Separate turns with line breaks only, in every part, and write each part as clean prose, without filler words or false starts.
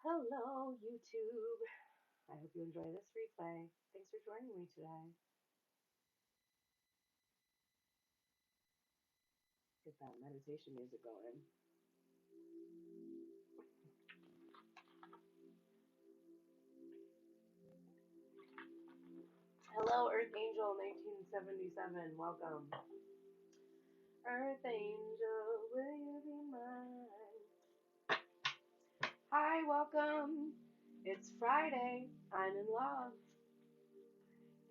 Hello, YouTube. I hope you enjoy this replay. Thanks for joining me today. Get that meditation music going. Hello, Earth Angel 1977. Welcome. Earth Angel, will you be mine? Hi, welcome. It's Friday. I'm in love.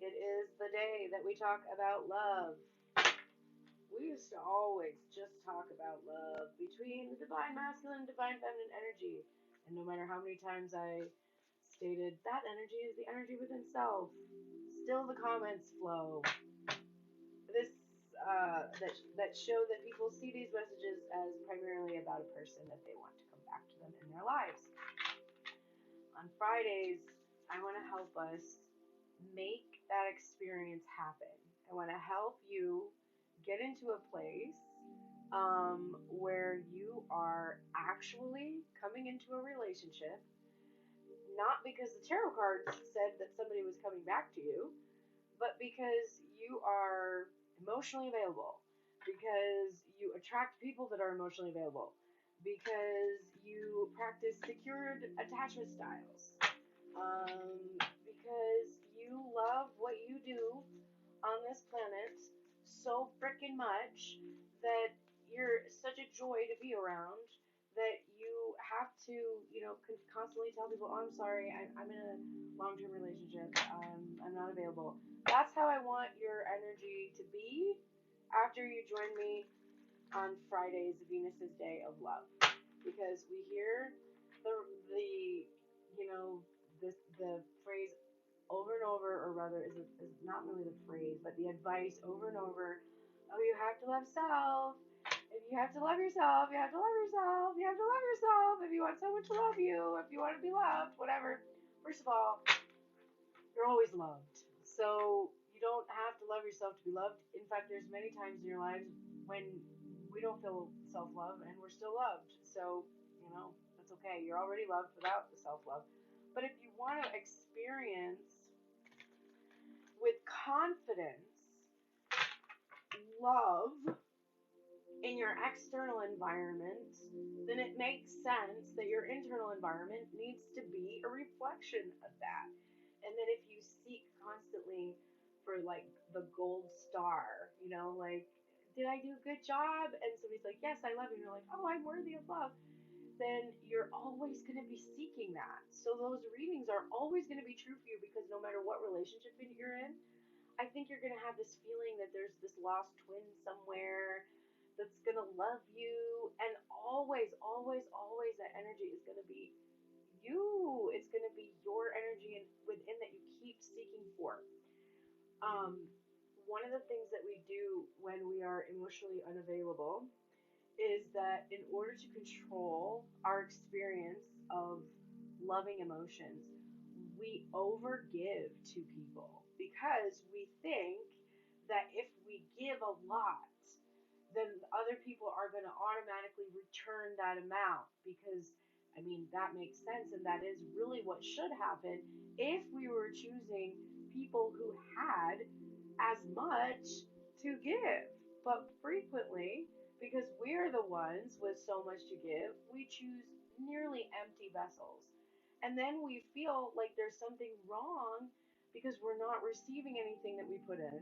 It is the day that we talk about love. We used to always just talk about love between the divine masculine and divine feminine energy. And no matter how many times I stated that energy is the energy within self, still the comments flow. This that show that people see these messages as primarily about a person that they want to come back to them in their lives. On Fridays, I want to help us make that experience happen. I want to help you get into a place where you are actually coming into a relationship, not because the tarot cards said that somebody was coming back to you, but because you are emotionally available, because you attract people that are emotionally available, because you practice secured attachment styles, because you love what you do on this planet so freaking much that you're such a joy to be around that you have to, constantly tell people, oh, I'm sorry, I'm in a long-term relationship, I'm not available. That's how I want your energy to be after you join me on Fridays, Venus's Day of Love, because we hear the the phrase over and over, or rather, is not really the phrase, but the advice over and over. Oh, you have to love self. If you have to love yourself, you have to love yourself. You have to love yourself. If you want someone to love you, if you want to be loved, whatever. First of all, you're always loved. So you don't have to love yourself to be loved. In fact, there's many times in your lives when we don't feel self-love and we're still loved. So, that's okay. You're already loved without the self-love. But if you want to experience with confidence love in your external environment, then it makes sense that your internal environment needs to be a reflection of that. And then if you seek constantly for like the gold star, like, did I do a good job? And somebody's like, yes, I love you. And you're like, oh, I'm worthy of love. Then you're always going to be seeking that. So those readings are always going to be true for you, because no matter what relationship you're in, I think you're going to have this feeling that there's this lost twin somewhere that's going to love you. And always, always, always that energy is going to be you. It's going to be your energy within that you keep seeking for. One of the things that we do when we are emotionally unavailable is that in order to control our experience of loving emotions, we overgive to people, because we think that if we give a lot, then other people are going to automatically return that amount, because that makes sense, and that is really what should happen if we were choosing people who had as much to give. But frequently, because we're the ones with so much to give, we choose nearly empty vessels. And then we feel like there's something wrong because we're not receiving anything that we put in.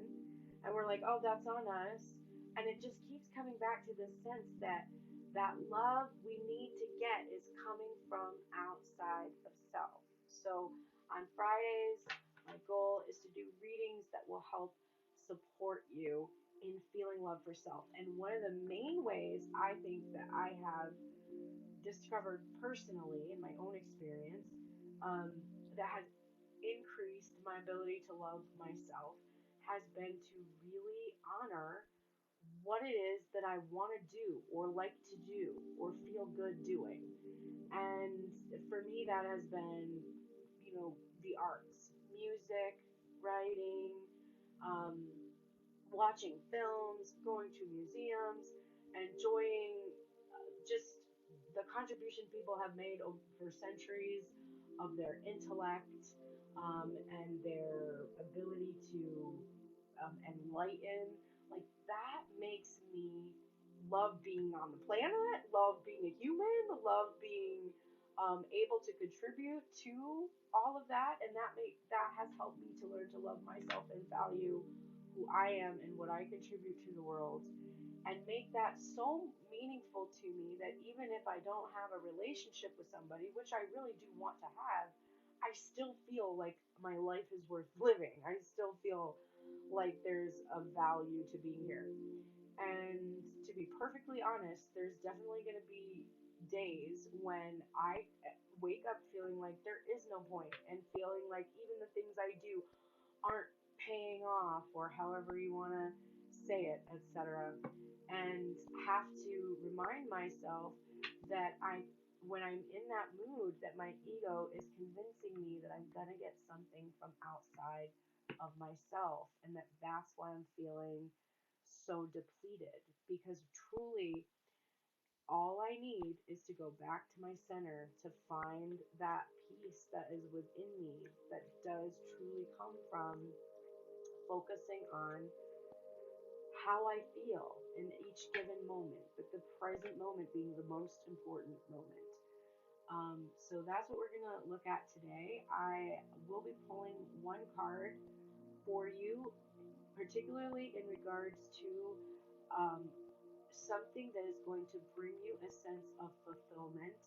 And we're like, oh, that's on us. And it just keeps coming back to this sense that that love we need to get is coming from outside of self. So on Fridays, my goal is to do readings that will help support you in feeling love for self. And one of the main ways I think that I have discovered personally in my own experience, that has increased my ability to love myself, has been to really honor what it is that I want to do or like to do or feel good doing. And for me, that has been, the arts, music, writing, um, watching films, going to museums, enjoying just the contribution people have made for centuries of their intellect, and their ability to enlighten, like that makes me love being on the planet, love being a human, love being able to contribute to all of that, and that has helped me to learn to love myself and value who I am and what I contribute to the world, and make that so meaningful to me that even if I don't have a relationship with somebody, which I really do want to have, I still feel like my life is worth living. I still feel like there's a value to being here. And to be perfectly honest, there's definitely going to be days when I wake up feeling like there is no point, and feeling like even the things I do aren't paying off, or however you want to say it, etc. And have to remind myself that when I'm in that mood, that my ego is convincing me that I'm gonna get something from outside of myself, and that's why I'm feeling so depleted. Because truly, all I need is to go back to my center to find that peace that is within me, that does truly come from focusing on how I feel in each given moment, but the present moment being the most important moment. So that's what we're going to look at today. I will be pulling one card for you, particularly in regards to um, something that is going to bring you a sense of fulfillment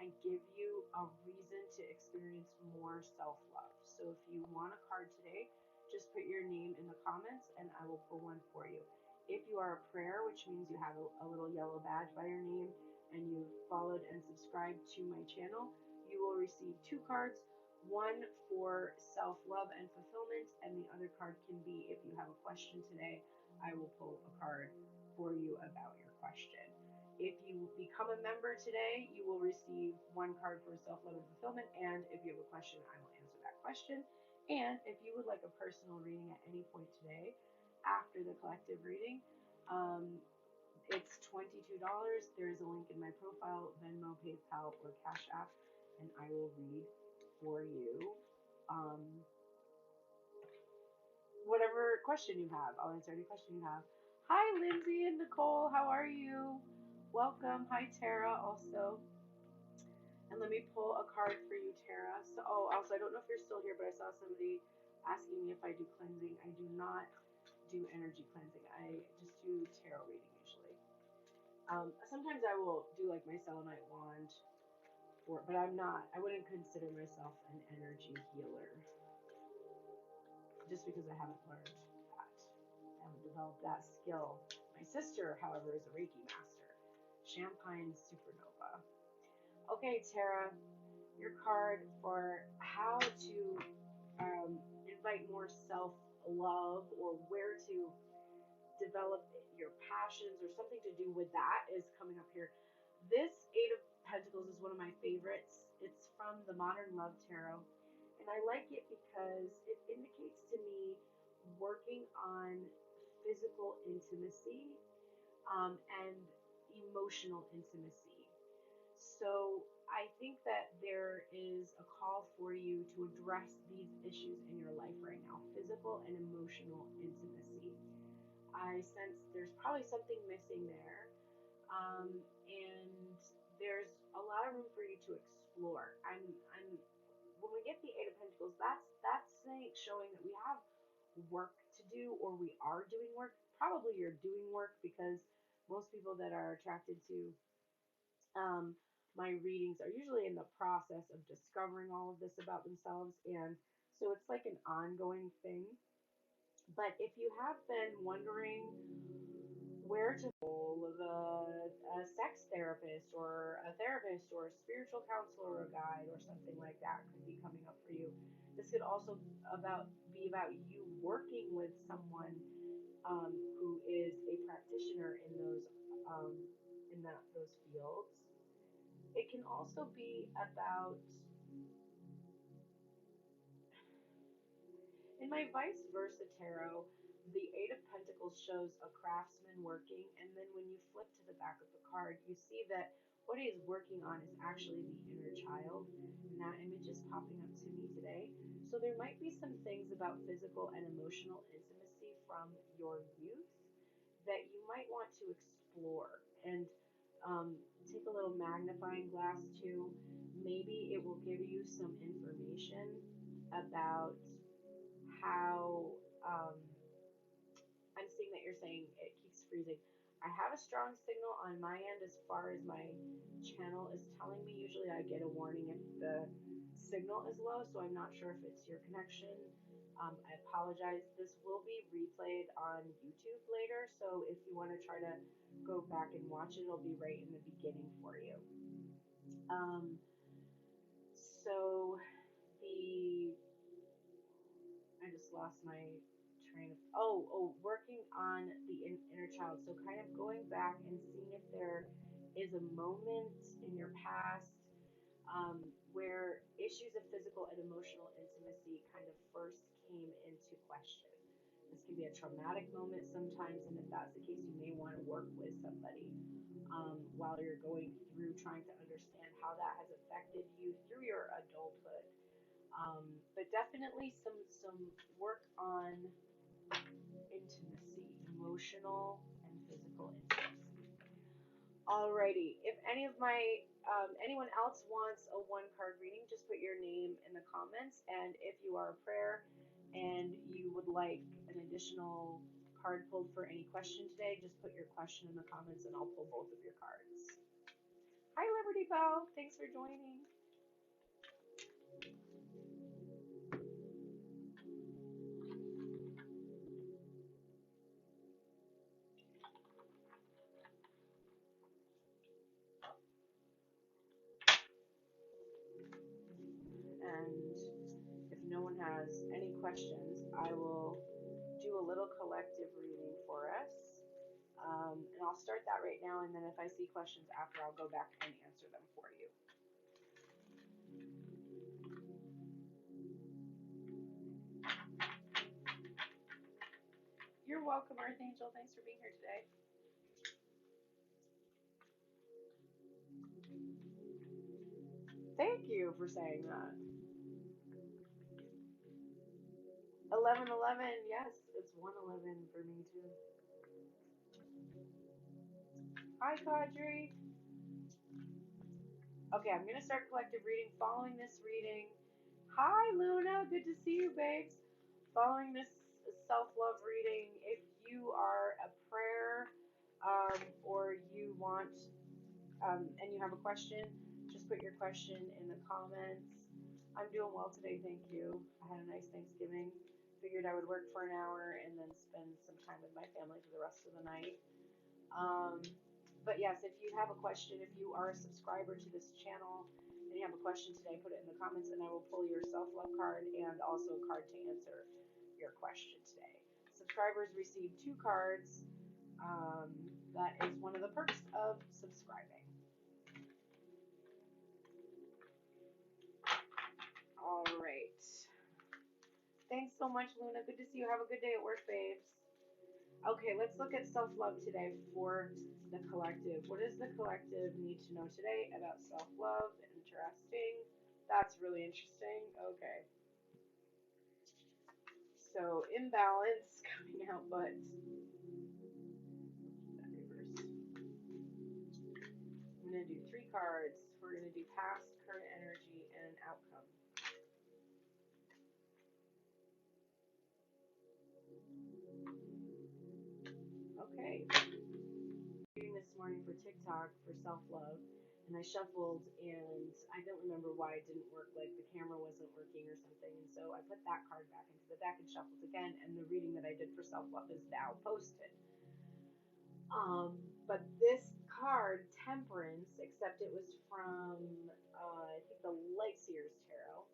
and give you a reason to experience more self-love. So if you want a card today, just put your name in the comments and I will pull one for you. If you are a prayer, which means you have a little yellow badge by your name and you've followed and subscribed to my channel, you will receive two cards, one for self-love and fulfillment, and the other card can be, if you have a question today, I will pull a card for you about your question. If you become a member today, you will receive one card for self-love and fulfillment, and if you have a question, I will answer that question. And if you would like a personal reading at any point today, after the collective reading, it's $22. There is a link in my profile, Venmo, PayPal, or Cash App, and I will read for you whatever question you have. I'll answer any question you have. Hi, Lindsay and Nicole. How are you? Welcome. Hi, Tara, also. And let me pull a card for you, Tara. So, also, I don't know if you're still here, but I saw somebody asking me if I do cleansing. I do not do energy cleansing. I just do tarot reading usually. Sometimes I will do like my selenite wand, but I'm not. I wouldn't consider myself an energy healer, just because I haven't learned that. I haven't developed that skill. My sister, however, is a Reiki master. Champagne Supernova. Okay, Tara, your card for how to invite more self-love, or where to develop your passions, or something to do with that, is coming up here. This Eight of Pentacles is one of my favorites. It's from the Modern Love Tarot, and I like it because it indicates to me working on physical intimacy, and emotional intimacy. So I think that there is a call for you to address these issues in your life right now, physical and emotional intimacy. I sense there's probably something missing there, and there's a lot of room for you to explore. I'm when we get the Eight of Pentacles, that's showing that we have work to do, or we are doing work. Probably you're doing work, because most people that are attracted to my readings are usually in the process of discovering all of this about themselves, and so it's like an ongoing thing. But if you have been wondering where to go, a sex therapist, or a therapist, or a spiritual counselor, or a guide, or something like that could be coming up for you. This could also be about you working with someone who is a practitioner in those fields. It can also be about, in my vice versa tarot, the Eight of Pentacles shows a craftsman working, and then when you flip to the back of the card, you see that what he is working on is actually the inner child, and that image is popping up to me today. So there might be some things about physical and emotional intimacy from your youth that you might want to explore, and take a little magnifying glass too. Maybe it will give you some information about how I'm seeing that you're saying it keeps freezing. I have a strong signal on my end as far as my channel is telling me. Usually I get a warning if the signal is low, so I'm not sure if it's your connection. I apologize. This will be replayed on YouTube later, so if you want to try to go back and watch it, it'll be right in the beginning for you. So the I just lost my train of working on the inner child. So kind of going back and seeing if there is a moment in your past where issues of physical and emotional intimacy kind of first came into question. This can be a traumatic moment sometimes, and if that's the case, you may want to work with somebody while you're going through trying to understand how that has affected you through your adulthood. But definitely some work on intimacy, emotional and physical intimacy. Alrighty, if anyone else wants a 1 card reading, just put your name in the comments, and if you are a prayer and you would like an additional card pulled for any question today, just put your question in the comments and I'll pull both of your cards. Hi Liberty Bow, thanks for joining. And if no one has any questions, I will do a little collective reading for us. And I'll start that right now, and then if I see questions after, I'll go back and answer them for you. You're welcome, Earth Angel. Thanks for being here today. Thank you for saying that. 11:11, yes, it's 1:11 for me too. Hi, Kadri. Okay, I'm gonna start collective reading. Following this reading, hi, Luna. Good to see you, babes. Following this self-love reading, if you are a prayer or you want and you have a question, just put your question in the comments. I'm doing well today, thank you. I had a nice Thanksgiving. Figured I would work for an hour and then spend some time with my family for the rest of the night. But yes, if you have a question, if you are a subscriber to this channel and you have a question today, put it in the comments and I will pull your self-love card and also a card to answer your question today. Subscribers receive 2 cards. That is one of the perks of subscribing. All right. Thanks so much, Luna. Good to see you. Have a good day at work, babes. Okay, let's look at self-love today for the collective. What does the collective need to know today about self-love? Interesting. That's really interesting. Okay. So, imbalance coming out, but that reverse. I'm going to do 3 cards. We're going to do past, current energy, and outcome. Okay. Reading this morning for TikTok for self-love, and I shuffled, and I don't remember why it didn't work, like the camera wasn't working or something, and so I put that card back into the deck and shuffled again, and the reading that I did for self-love is now posted. But this card, Temperance, except it was from, I think the Lightseers Tarot,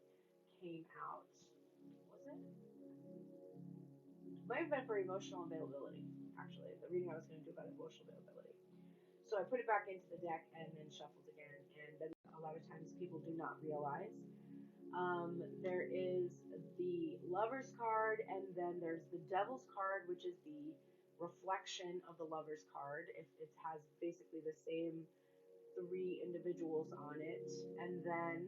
came out. Was it? Might have been for emotional availability, actually. The reading I was going to do about emotional availability. So I put it back into the deck and then shuffled again. And then a lot of times people do not realize. There is the Lover's card, and then there's the Devil's card, which is the reflection of the Lover's card. It has basically the same 3 individuals on it. And then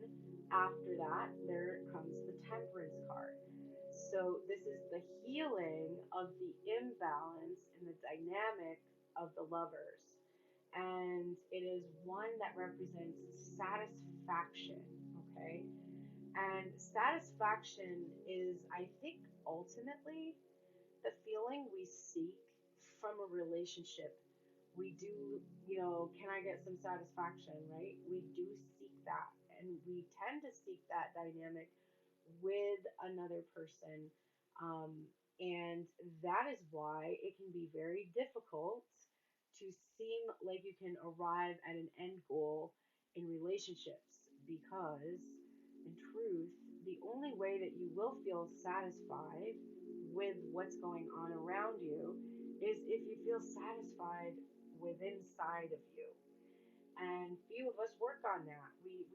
after that, there comes the Temperance card. So this is the healing of the imbalance in the dynamic of the lovers. And it is one that represents satisfaction, okay? And satisfaction is, I think, ultimately the feeling we seek from a relationship. We do, can I get some satisfaction, right? We do seek that. And we tend to seek that dynamic with another person. And that is why it can be very difficult to seem like you can arrive at an end goal in relationships, because in truth, the only way that you will feel satisfied with what's going on around you is if you feel satisfied with inside of you. And few of us work on that. Because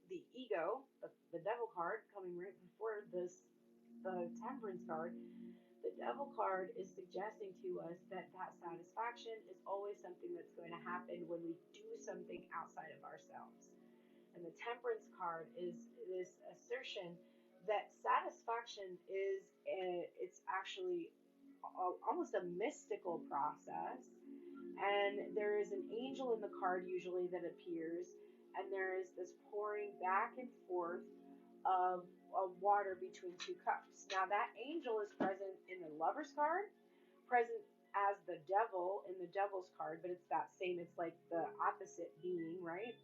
the ego, the devil card coming right before the temperance card, the devil card is suggesting to us that satisfaction is always something that's going to happen when we do something outside of ourselves. And the temperance card is this assertion that satisfaction it's actually almost a mystical process. And there is an angel in the card usually that appears, and there is this pouring back and forth of water between two cups. Now that angel is present in the lover's card, present as the devil in the devil's card, but it's that same, it's like the opposite being, right?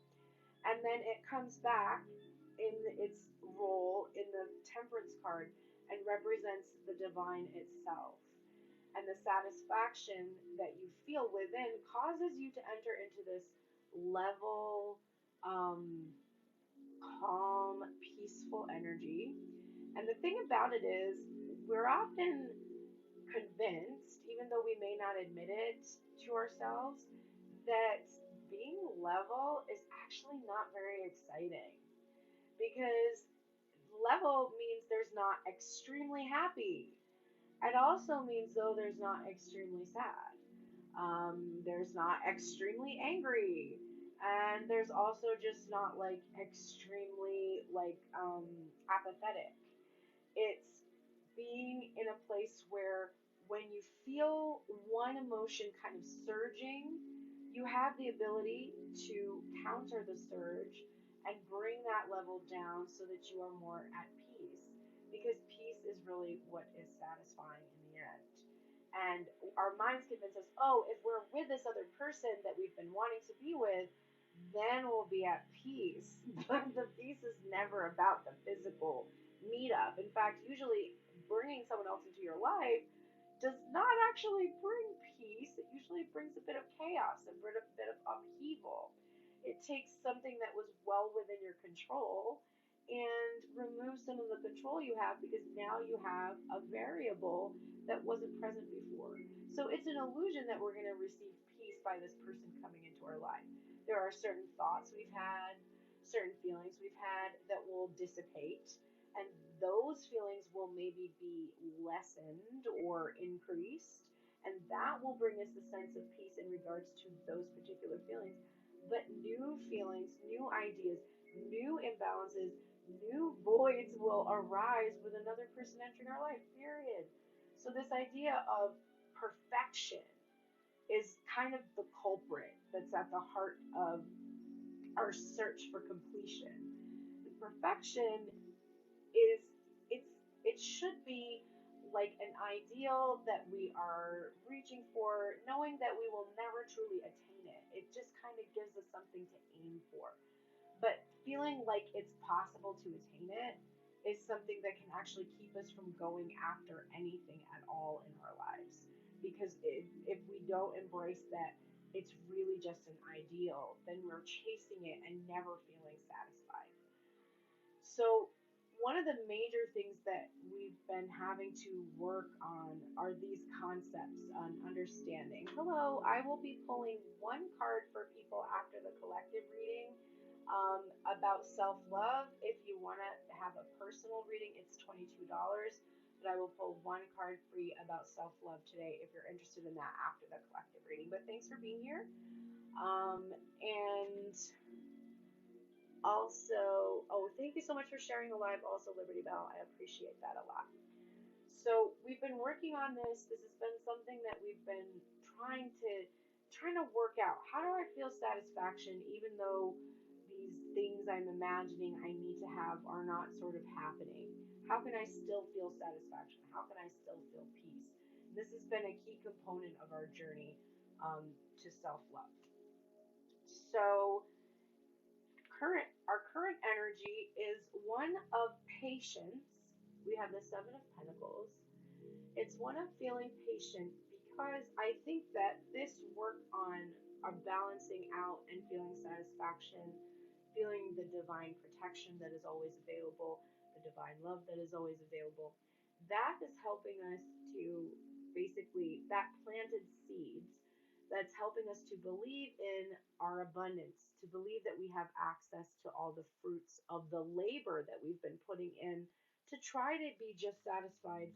And then it comes back in its role in the temperance card and represents the divine itself. And the satisfaction that you feel within causes you to enter into this level, calm, peaceful energy. And the thing about it is, we're often convinced, even though we may not admit it to ourselves, that being level is actually not very exciting. Because level means there's not extremely happy. It also means, though, there's not extremely sad. There's not extremely angry. And there's also just not like extremely apathetic. It's being in a place where when you feel one emotion kind of surging, you have the ability to counter the surge and bring that level down so that you are more at peace. Because peace is really what is satisfying in the end. And our minds convince us, oh, if we're with this other person that we've been wanting to be with, then we'll be at peace. But the peace is never about the physical meetup. In fact, usually bringing someone else into your life does not actually bring peace. It usually brings a bit of chaos, a bit of upheaval. It takes something that was well within your control and removes some of the control you have, because now you have a variable that wasn't present before. So it's an illusion that we're going to receive peace by this person coming into our life. There are certain thoughts we've had, certain feelings we've had that will dissipate, and those feelings will maybe be lessened or increased, and that will bring us a sense of peace in regards to those particular feelings. But new feelings, new ideas, new imbalances, new voids will arise with another person entering our life, period. So this idea of perfection is kind of the culprit that's at the heart of our search for completion. And perfection is, it should be like an ideal that we are reaching for, knowing that we will never truly attain it. It just kind of gives us something to aim for. But feeling like it's possible to attain it is something that can actually keep us from going after anything at all in our lives. Because if we don't embrace that it's really just an ideal, then we're chasing it and never feeling satisfied. So one of the major things that we've been having to work on are these concepts on understanding. Hello, I will be pulling one card for people after the collective reading about self-love. If you want to have a personal reading, it's $22, but I will pull one card free about self-love today if you're interested in that after the collective reading. But thanks for being here. And also, oh, thank you so much for sharing the live. Also, Liberty Bell, I appreciate that a lot. So we've been working on this. This has been something that we've been trying to work out. How do I feel satisfaction even though these things I'm imagining I need to have are not sort of happening? How can I still feel satisfaction? How can I still feel peace? This has been a key component of our journey to self-love. So our current energy is one of patience. We have the Seven of Pentacles. It's one of feeling patient because I think that this work on balancing out and feeling satisfaction, feeling the divine protection that is always available, the divine love that is always available, that is helping us to basically, that planted seeds that's helping us to believe in our abundance, to believe that we have access to all the fruits of the labor that we've been putting in to try to be just satisfied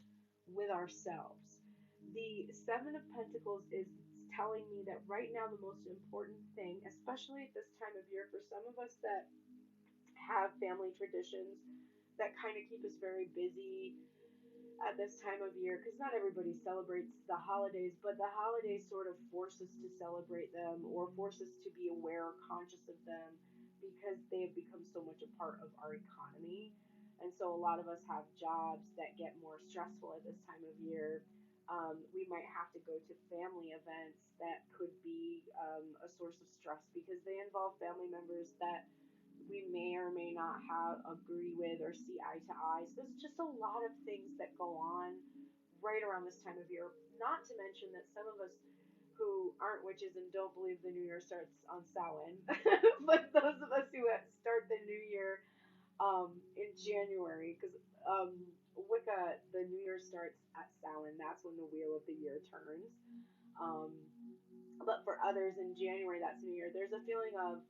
with ourselves. The Seven of Pentacles is telling me that right now the most important thing, especially at this time of year, for some of us that have family traditions that kind of keep us very busy at this time of year, because not everybody celebrates the holidays, but the holidays sort of force us to celebrate them or force us to be aware or conscious of them because they have become so much a part of our economy. And so a lot of us have jobs that get more stressful at this time of year. We might have to go to family events that could be a source of stress because they involve family members that we may or may not have agree with or see eye to eye. So there's just a lot of things that go on right around this time of year. Not to mention that some of us who aren't witches and don't believe the new year starts on Samhain, but those of us who start the new year in January, because Wicca, the new year starts at Samhain. That's when the wheel of the year turns. Um, but for others in January, that's New Year. There's a feeling of,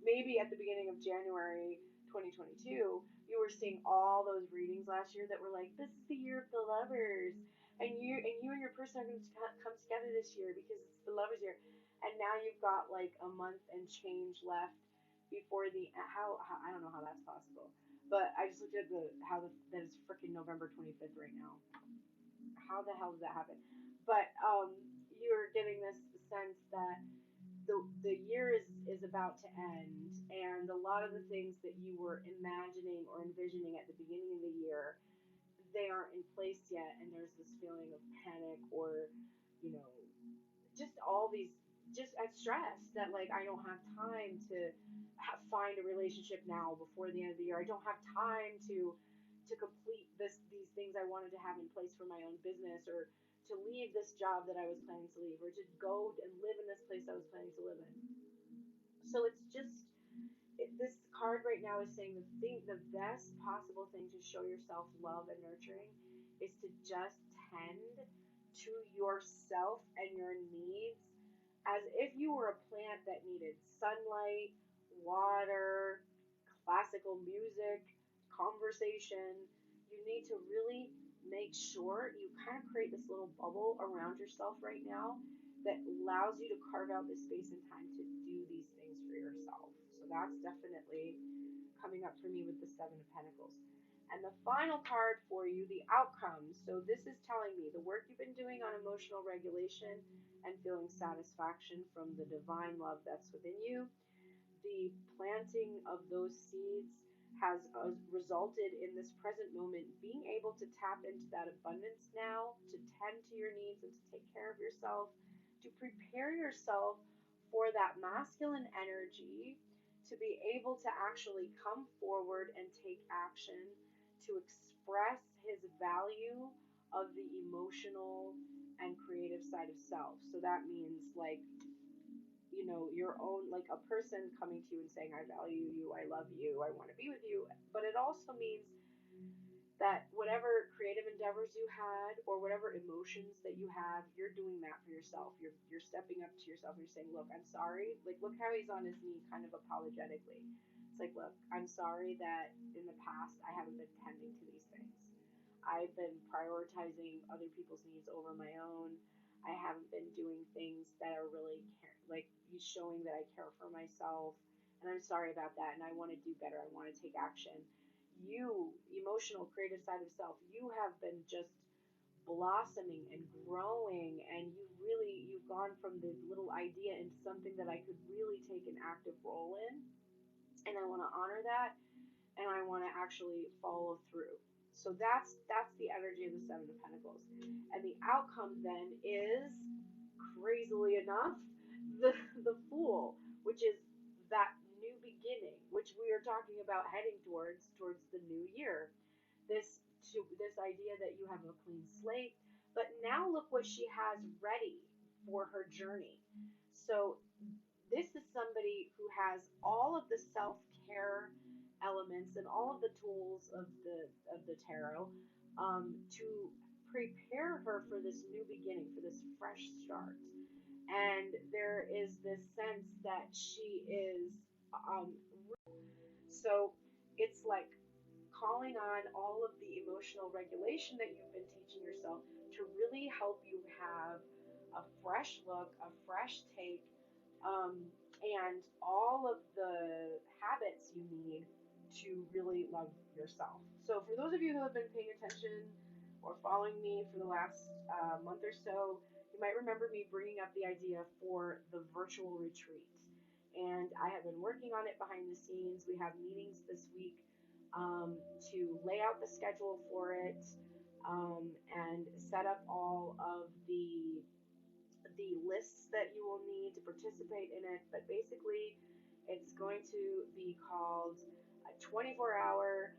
maybe at the beginning of January 2022, you were seeing all those readings last year that were like, this is the year of the lovers, and you and your person are going to come together this year because it's the lovers year, and now you've got like a month and change left before the how I don't know how that's possible, but I just looked at that is freaking November 25th right now. How the hell did that happen? But you're getting this sense that the year is about to end, and a lot of the things that you were imagining or envisioning at the beginning of the year, they aren't in place yet, and there's this feeling of panic or, you know, just all these just stress that like I don't have time to find a relationship now before the end of the year. I don't have time to complete these things I wanted to have in place for my own business, or to leave this job that I was planning to leave, or to go and live in this place I was planning to live in. So it's just this card right now is saying the best possible thing to show yourself love and nurturing is to just tend to yourself and your needs as if you were a plant that needed sunlight, water, classical music, conversation. You need to really make sure you kind of create this little bubble around yourself right now that allows you to carve out this space and time to do these things for yourself. So that's definitely coming up for me with the Seven of Pentacles. And the final card for you, the outcome. So this is telling me the work you've been doing on emotional regulation and feeling satisfaction from the divine love that's within you. The planting of those seeds has resulted in this present moment being able to tap into that abundance now, to tend to your needs and to take care of yourself, to prepare yourself for that masculine energy, to be able to actually come forward and take action, to express his value of the emotional and creative side of self. So that means like, your own, like a person coming to you and saying, I value you, I love you, I want to be with you. But it also means that whatever creative endeavors you had or whatever emotions that you have, you're doing that for yourself. You're stepping up to yourself and you're saying, look, I'm sorry. Like, look how he's on his knee kind of apologetically. It's like, look, I'm sorry that in the past I haven't been tending to these things. I've been prioritizing other people's needs over my own. I haven't been doing things that are really like he's showing that I care for myself, and I'm sorry about that, and I want to do better. I want to take action. You, emotional, creative side of self, you have been just blossoming and growing, and you've gone from the little idea into something that I could really take an active role in, and I want to honor that, and I want to actually follow through. So that's the energy of the Seven of Pentacles, and the outcome then is, crazily enough, the Fool, which is that new beginning, which we are talking about heading towards the new year. This idea that you have a clean slate, but now look what she has ready for her journey. So this is somebody who has all of the self-care elements and all of the tools of the tarot, to prepare her for this new beginning, for this fresh start. And there is this sense that she is, so it's like calling on all of the emotional regulation that you've been teaching yourself to really help you have a fresh look, a fresh take, and all of the habits you need to really love yourself. So for those of you who have been paying attention or following me for the last month or so, you might remember me bringing up the idea for the virtual retreat. And I have been working on it behind the scenes. We have meetings this week to lay out the schedule for it, and set up all of the lists that you will need to participate in it. But basically, it's going to be called a 24-hour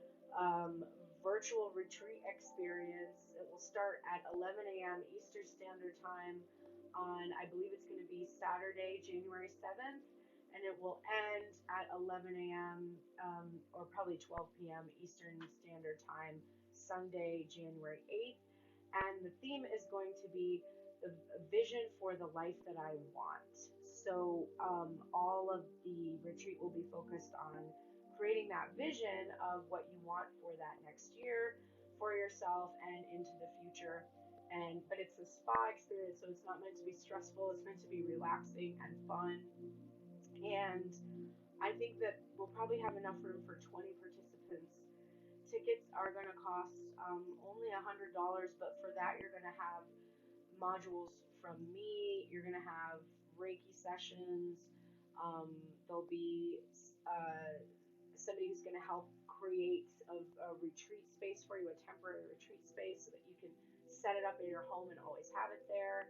virtual retreat experience. It will start at 11 a.m. Eastern Standard Time on, I believe it's going to be Saturday, January 7th, and it will end at 11 a.m. Or probably 12 p.m. Eastern Standard Time, Sunday, January 8th. And the theme is going to be the vision for the life that I want. So all of the retreat will be focused on creating that vision of what you want for that next year for yourself and into the future. But it's a spa experience, so it's not meant to be stressful. It's meant to be relaxing and fun. And I think that we'll probably have enough room for 20 participants. Tickets are going to cost only $100, but for that you're going to have modules from me. You're going to have Reiki sessions. There'll be somebody who's going to help create a retreat space for you, a temporary retreat space, so that you can set it up in your home and always have it there.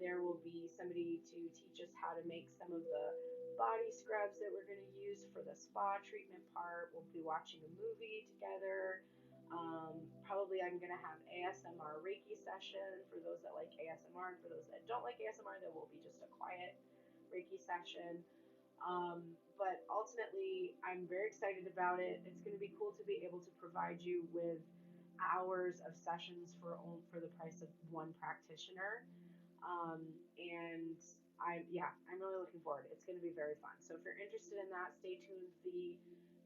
There will be somebody to teach us how to make some of the body scrubs that we're going to use for the spa treatment part. We'll be watching a movie together. Probably I'm going to have ASMR Reiki session for those that like ASMR, and for those that don't like ASMR, there will be just a quiet Reiki session. But ultimately, I'm very excited about it. It's going to be cool to be able to provide you with hours of sessions for the price of one practitioner. And I'm really looking forward. It's going to be very fun. So if you're interested in that, stay tuned.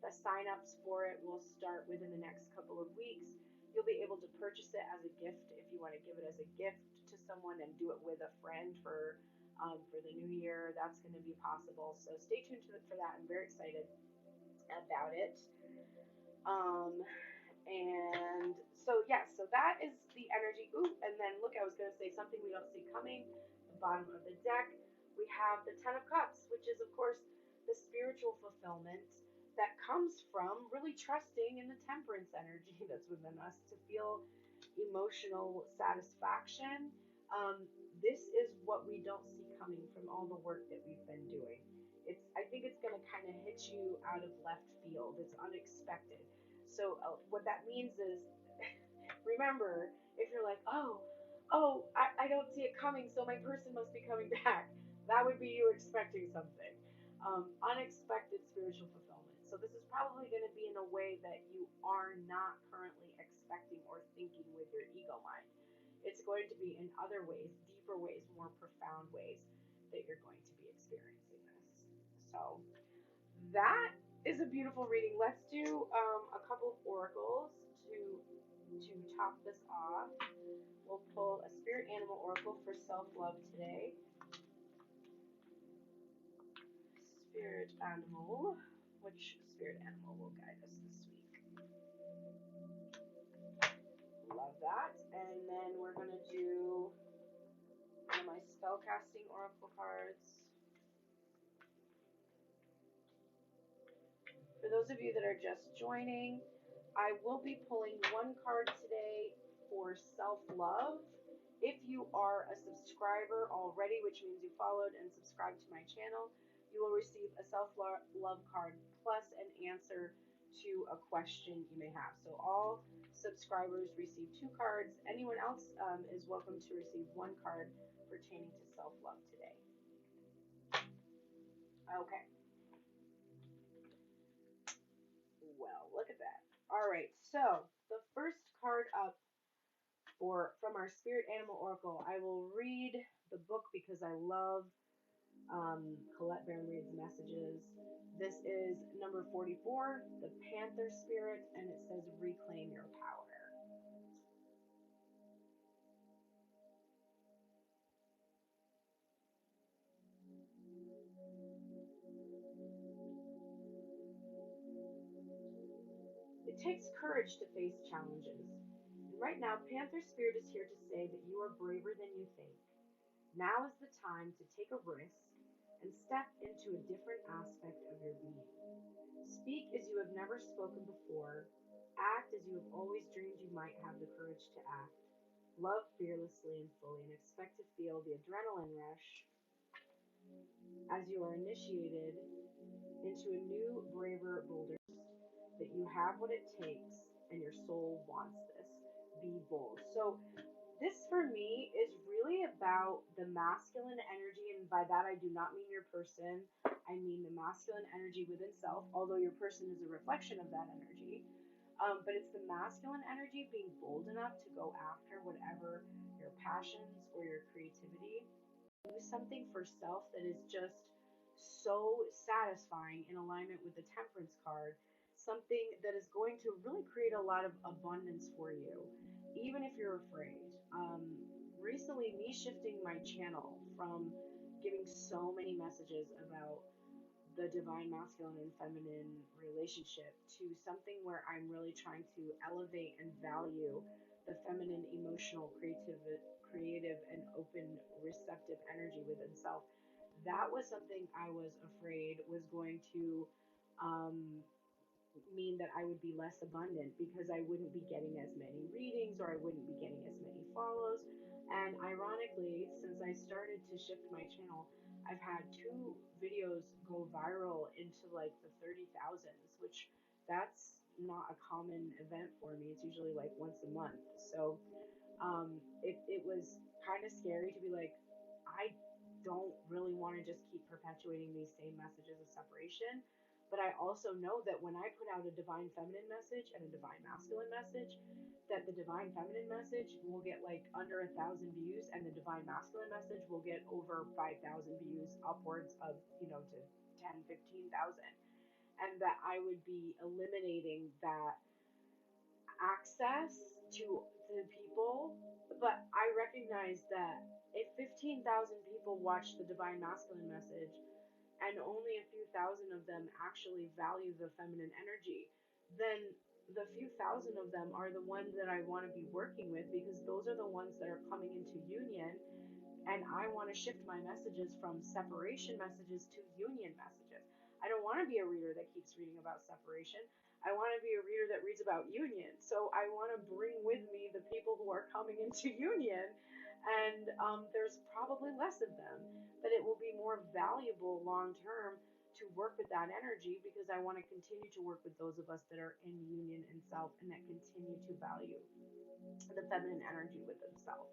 The sign-ups for it will start within the next couple of weeks. You'll be able to purchase it as a gift if you want to give it as a gift to someone and do it with a friend for the new year. That's going to be possible. So stay tuned for that. I'm very excited about it. And so that is the energy. Ooh, and then look, I was going to say something we don't see coming. The bottom of the deck, we have the Ten of Cups, which is of course the spiritual fulfillment that comes from really trusting in the temperance energy that's within us to feel emotional satisfaction. This is what we don't see coming from all the work that we've been doing. I think it's going to kind of hit you out of left field. It's unexpected. So what that means is, remember, if you're like, I don't see it coming, so my person must be coming back. That would be you expecting something. Unexpected spiritual fulfillment. So this is probably going to be in a way that you are not currently expecting or thinking with your ego mind. It's going to be in other ways, deeper ways, more profound ways that you're going to be experiencing this. So that is a beautiful reading. Let's do a couple of oracles to top this off. We'll pull a spirit animal oracle for self-love today. spirit animal. Which spirit animal will guide us this week? Love that. And then we're going to do one of my spellcasting oracle cards. For those of you that are just joining, I will be pulling one card today for self-love. If you are a subscriber already, which means you followed and subscribed to my channel, you will receive a self-love card plus an answer to a question you may have. So all subscribers receive 2 cards. Anyone else is welcome to receive 1 card pertaining to self-love today. Okay. Well, look at that. All right, so the first card up from our Spirit Animal Oracle, I will read the book because I love Colette Baron reads messages. This is number 44, the Panther Spirit, and it says reclaim your power. It takes courage to face challenges. And right now, Panther Spirit is here to say that you are braver than you think. Now is the time to take a risk and step into a different aspect of your being. Speak as you have never spoken before. Act as you have always dreamed you might have the courage to act. Love fearlessly and fully and expect to feel the adrenaline rush as you are initiated into a new, braver, bolder that you have what it takes and your soul wants this. Be bold. So this for me is really about the masculine energy, and by that I do not mean your person. I mean the masculine energy within self, although your person is a reflection of that energy. But it's the masculine energy being bold enough to go after whatever your passions or your creativity. Do something for self that is just so satisfying in alignment with the Temperance card. Something that is going to really create a lot of abundance for you, even if you're afraid. Recently, me shifting my channel from giving so many messages about the divine masculine and feminine relationship to something where I'm really trying to elevate and value the feminine, emotional, creative and open, receptive energy within self. That was something I was afraid was going to mean that I would be less abundant because I wouldn't be getting as many readings or I wouldn't be getting as many follows. And ironically, since I started to shift my channel, I've had 2 videos go viral into like the 30,000s, which that's not a common event for me. It's usually like once a month. So it was kind of scary to be like, I don't really want to just keep perpetuating these same messages of separation. But I also know that when I put out a divine feminine message and a divine masculine message, that the divine feminine message will get like under 1,000 views, and the divine masculine message will get over 5,000 views, upwards of, to 10, 15,000. And that I would be eliminating that access to the people. But I recognize that if 15,000 people watch the divine masculine message and only a few thousand of them actually value the feminine energy, then the few thousand of them are the ones that I want to be working with, because those are the ones that are coming into union. And I want to shift my messages from separation messages to union messages. I don't want to be a reader that keeps reading about separation. I want to be a reader that reads about union. So I want to bring with me the people who are coming into union, and there's probably less of them, but it will be more valuable long term to work with that energy, because I want to continue to work with those of us that are in union and self and that continue to value the feminine energy within self.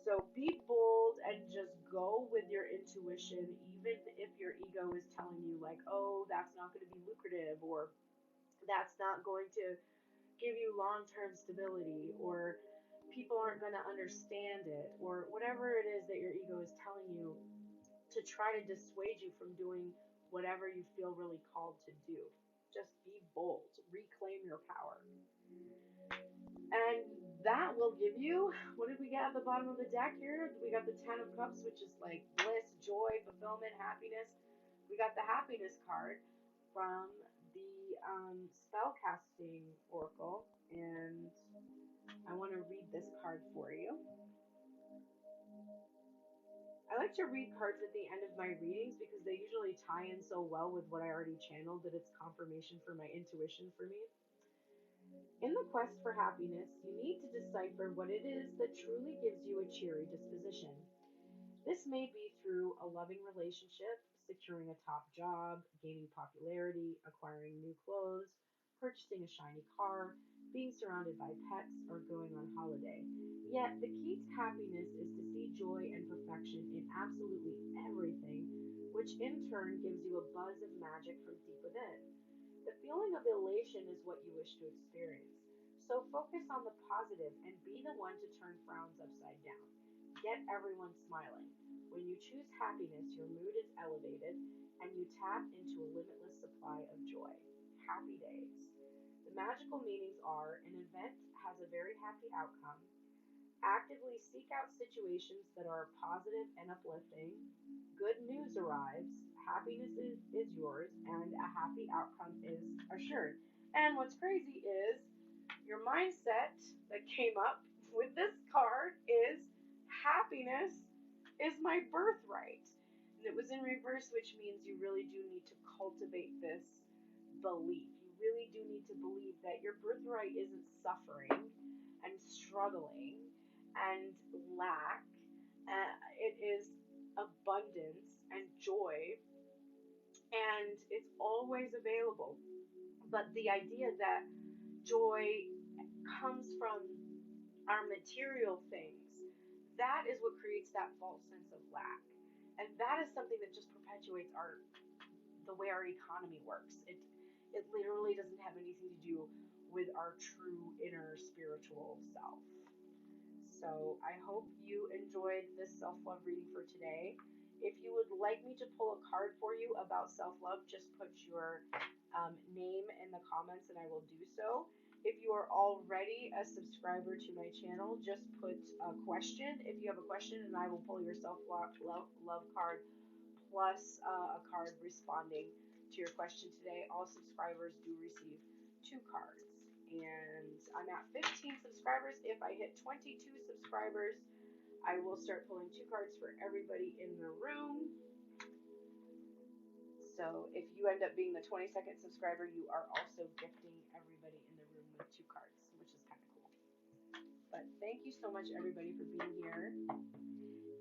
So be bold and just go with your intuition, even if your ego is telling you like, oh, that's not going to be lucrative, or that's not going to give you long-term stability, or people aren't going to understand it, or whatever it is that your ego is telling you to try to dissuade you from doing whatever you feel really called to do. Just be bold, reclaim your power. And that will give you, what did we get at the bottom of the deck here? We got the 10 of Cups, which is like bliss, joy, fulfillment, happiness. We got the happiness card from the spellcasting oracle, and I want to read this card for you. I like to read cards at the end of my readings because they usually tie in so well with what I already channeled that it's confirmation for my intuition for me. In the quest for happiness, you need to decipher what it is that truly gives you a cheery disposition. This may be through a loving relationship, securing a top job, gaining popularity, acquiring new clothes, purchasing a shiny car, being surrounded by pets, or going on holiday. Yet, the key to happiness is to see joy and perfection in absolutely everything, which in turn gives you a buzz of magic from deep within. The feeling of elation is what you wish to experience. So focus on the positive and be the one to turn frowns upside down. Get everyone smiling. When you choose happiness, your mood is elevated and you tap into a limitless supply of joy. Happy days. The magical meanings are an event has a very happy outcome. Actively seek out situations that are positive and uplifting. Good news arrives. Happiness is yours, and a happy outcome is assured. And what's crazy is your mindset that came up with this card is happiness is my birthright. And it was in reverse, which means you really do need to cultivate this belief. You really do need to believe that your birthright isn't suffering and struggling and lack. It is abundance and joy, and it's always available. But the idea that joy comes from our material things, that is what creates that false sense of lack. And that is something that just perpetuates the way our economy works. It literally doesn't have anything to do with our true inner spiritual self. So I hope you enjoyed this self-love reading for today. If you would like me to pull a card for you about self-love, just put your name in the comments and I will do so. If you are already a subscriber to my channel, just put a question. If you have a question, and I will pull your self-love card plus a card responding to your question today. All subscribers do receive 2 cards. And I'm at 15 subscribers. If I hit 22 subscribers, I will start pulling 2 cards for everybody in the room. So if you end up being the 22nd subscriber, you are also gifting everybody in the room with 2 cards, which is kind of cool. But thank you so much, everybody, for being here.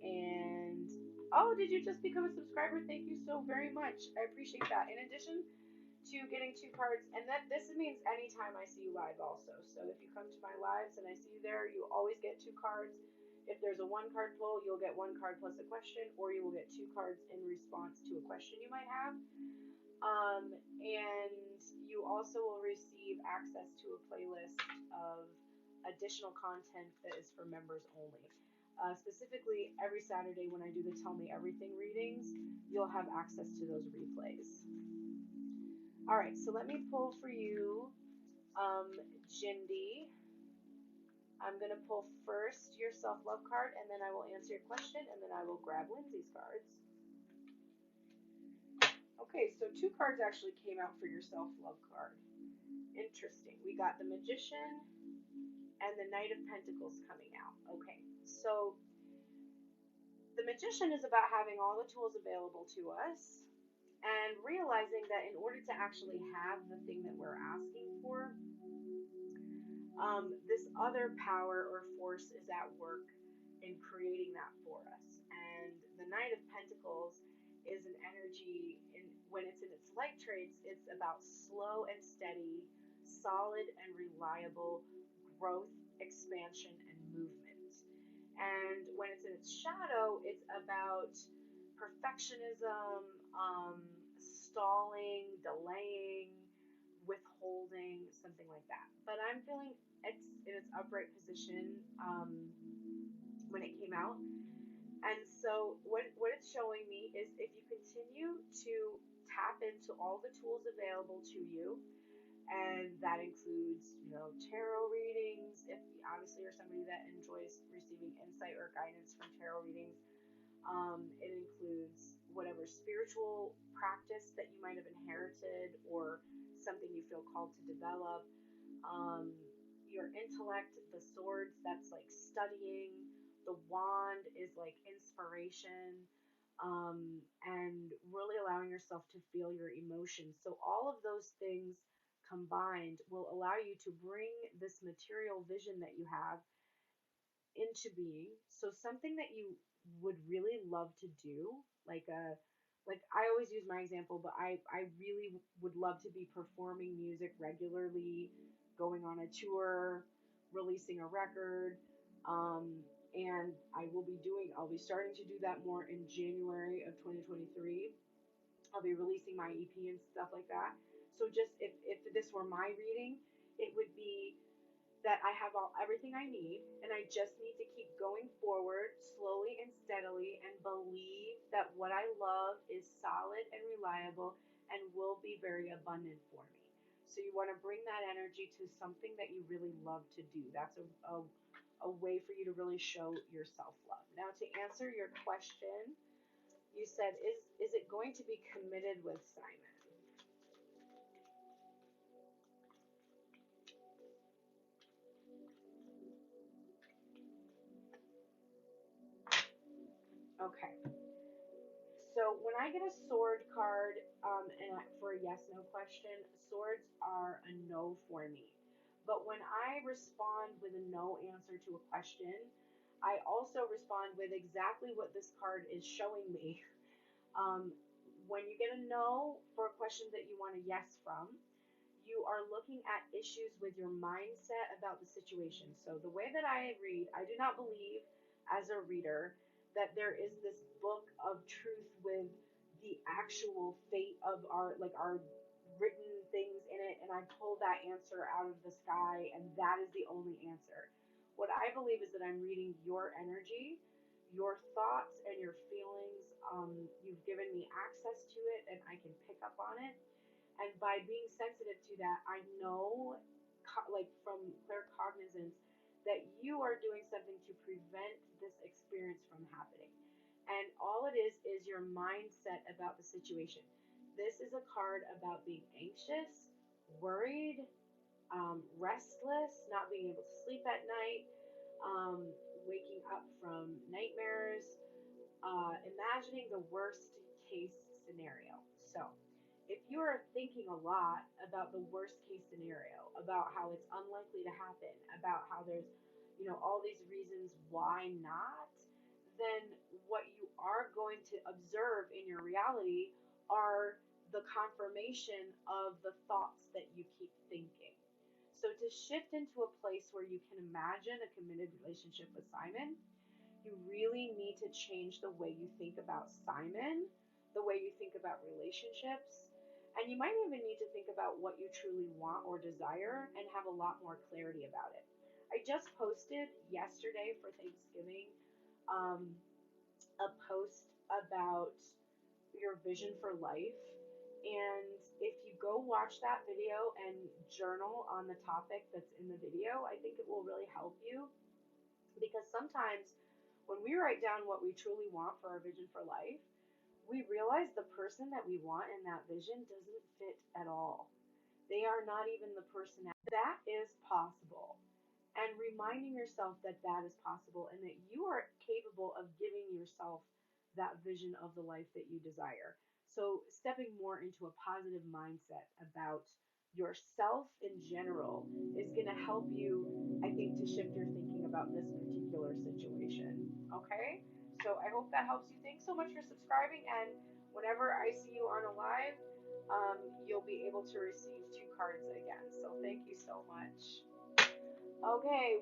And oh, did you just become a subscriber? Thank you so very much. I appreciate that. In addition to getting 2 cards, and that this means anytime I see you live also. So if you come to my lives and I see you there, you always get 2 cards. If there's a 1 card pull, you'll get 1 card plus a question, or you will get 2 cards in response to a question you might have. And you also will receive access to a playlist of additional content that is for members only. Specifically, every Saturday when I do the Tell Me Everything readings, you'll have access to those replays. All right, so let me pull for you, Jindy. I'm going to pull first your self-love card, and then I will answer your question, and then I will grab Lindsay's cards. Okay, so 2 cards actually came out for your self-love card. Interesting. We got the Magician and the Knight of Pentacles coming out. Okay, so the Magician is about having all the tools available to us and realizing that in order to actually have the thing that we're asking for, this other power or force is at work in creating that for us. And the Knight of Pentacles is an energy, when it's in its light traits, it's about slow and steady, solid and reliable growth, expansion, and movement. And when it's in its shadow, it's about perfectionism, stalling, delaying, withholding, something like that. But I'm feeling it's in its upright position when it came out. And so what it's showing me is if you continue to tap into all the tools available to you, and that includes, tarot readings, if you obviously are somebody that enjoys receiving insight or guidance from tarot readings. It includes whatever spiritual practice that you might have inherited or something you feel called to develop. Your intellect, the swords, that's like studying. The wand is like inspiration, and really allowing yourself to feel your emotions. So all of those things combined will allow you to bring this material vision that you have into being. So something that you would really love to do, like I always use my example, but I really would love to be performing music regularly, going on a tour, releasing a record, and I'll be starting to do that more in January of 2023. I'll be releasing my EP and stuff like that. So just if this were my reading, it would be that I have everything I need, and I just need to keep going forward slowly and steadily and believe that what I love is solid and reliable and will be very abundant for me. So you want to bring that energy to something that you really love to do. That's a way for you to really show your self-love. Now, to answer your question, you said, is it going to be committed with Simon? Okay. So when I get a sword card, for a yes/no question, swords are a no for me. But when I respond with a no answer to a question, I also respond with exactly what this card is showing me. Um, when you get a no for a question that you want a yes from, you are looking at issues with your mindset about the situation. So the way that I read, I do not believe as a reader that there is this book of truth with the actual fate of our written things in it, and I pull that answer out of the sky and that is the only answer. What I believe is that I'm reading your energy, your thoughts and your feelings. You've given me access to it and I can pick up on it, and by being sensitive to that, I know, like from claircognizance, that you are doing something to prevent this experience from happening. And all it is your mindset about the situation. This is a card about being anxious, worried, restless, not being able to sleep at night, waking up from nightmares, imagining the worst case scenario. So, if you are thinking a lot about the worst case scenario, about how it's unlikely to happen, about how there's, all these reasons why not, then what you are going to observe in your reality are the confirmation of the thoughts that you keep thinking. So to shift into a place where you can imagine a committed relationship with Simon, you really need to change the way you think about Simon, the way you think about relationships, and you might even need to think about what you truly want or desire and have a lot more clarity about it. I just posted yesterday for Thanksgiving a post about your vision for life. And if you go watch that video and journal on the topic that's in the video, I think it will really help you, because sometimes when we write down what we truly want for our vision for life, we realize the person that we want in that vision doesn't fit at all. They are not even the person that is possible. And reminding yourself that that is possible and that you are capable of giving yourself that vision of the life that you desire. So, stepping more into a positive mindset about yourself in general is going to help you, I think, to shift your thinking about this particular situation. Okay? So, I hope that helps you. Thanks so much for subscribing. And whenever I see you on a live, you'll be able to receive 2 cards again. So, thank you so much. Okay,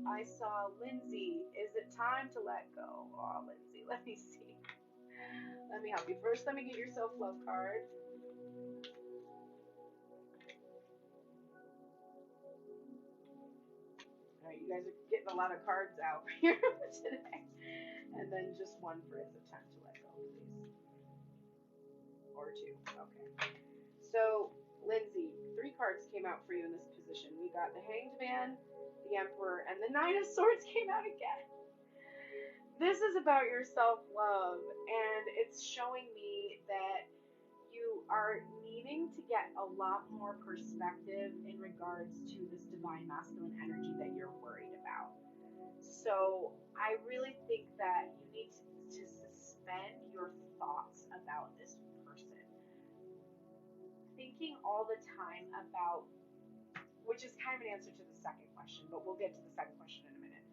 I saw Lindsay. Is it time to let go? Oh, Lindsay, let me see. Let me help you. First, let me get your self-love card. All right, you guys are getting a lot of cards out here today. And then just one for is it time to let go, please. Or 2. Okay. So, Lindsay, 3 cards came out for you in this position. We got the Hanged Man, the Emperor, and the 9 of Swords came out again. This is about your self-love, and it's showing me that you are needing to get a lot more perspective in regards to this divine masculine energy that you're worried about. So I really think that you need to suspend your thoughts about this person. Thinking all the time about, which is kind of an answer to the second question, but we'll get to the second question in a minute.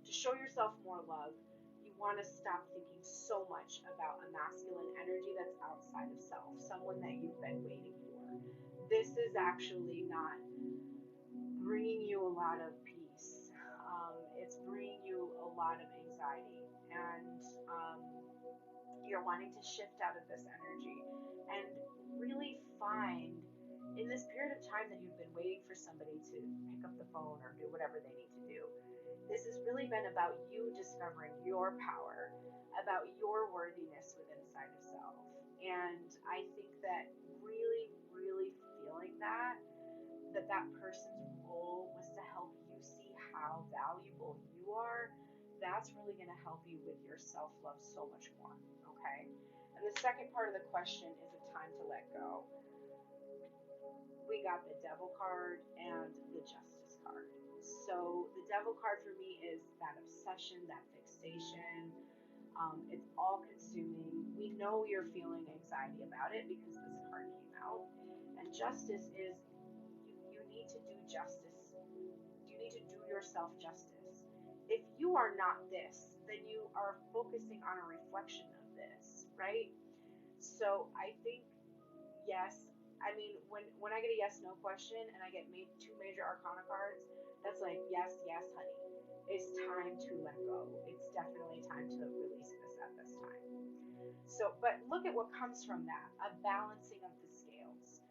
To show yourself more love, you want to stop thinking so much about a masculine energy that's outside of self, someone that you've been waiting for. This is actually not bringing you a lot of peace. It's bringing you a lot of anxiety, and you're wanting to shift out of this energy and really find, in this period of time that you've been waiting for somebody to pick up the phone or do whatever they need to do, this has really been about you discovering your power, about your worthiness within inside of self. And I think that really, really feeling that person's role was to help you see how valuable you are, that's really going to help you with your self-love so much more, okay? And the second part of the question is a time to let go. We got the Devil card and the Justice card. So the Devil card for me is that obsession, that fixation. It's all consuming. We know you're feeling anxiety about it because this card came out. And Justice is you need to do justice. You need to do yourself justice. If you are not this, then you are focusing on a reflection of this, right? So I think, yes, I mean, when I get a yes/no question and I get two major arcana cards, that's like, yes, yes, honey. It's time to let go. It's definitely time to release this at this time. So, but look at what comes from that, a balancing of the scales.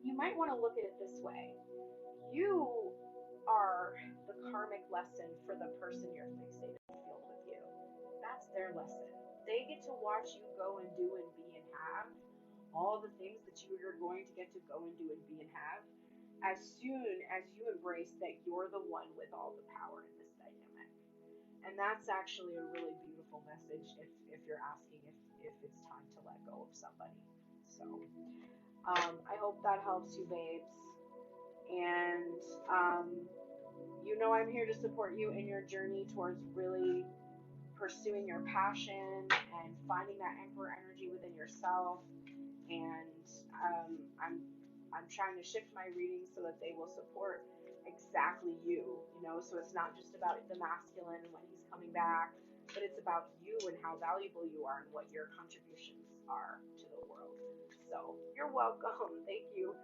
You might want to look at it this way. You are the karmic lesson for the person you're fixated in the field with you. That's their lesson. They get to watch you go and do and be and have all the things that you are going to get to go and do and be and have as soon as you embrace that you're the one with all the power in this dynamic. And that's actually a really beautiful message if you're asking if it's time to let go of somebody. So I hope that helps you, babes. And I'm here to support you in your journey towards really pursuing your passion and finding that emperor energy within yourself. And I'm trying to shift my readings so that they will support exactly you, so it's not just about the masculine and when he's coming back, but it's about you and how valuable you are and what your contributions are to the world. So you're welcome. Thank you.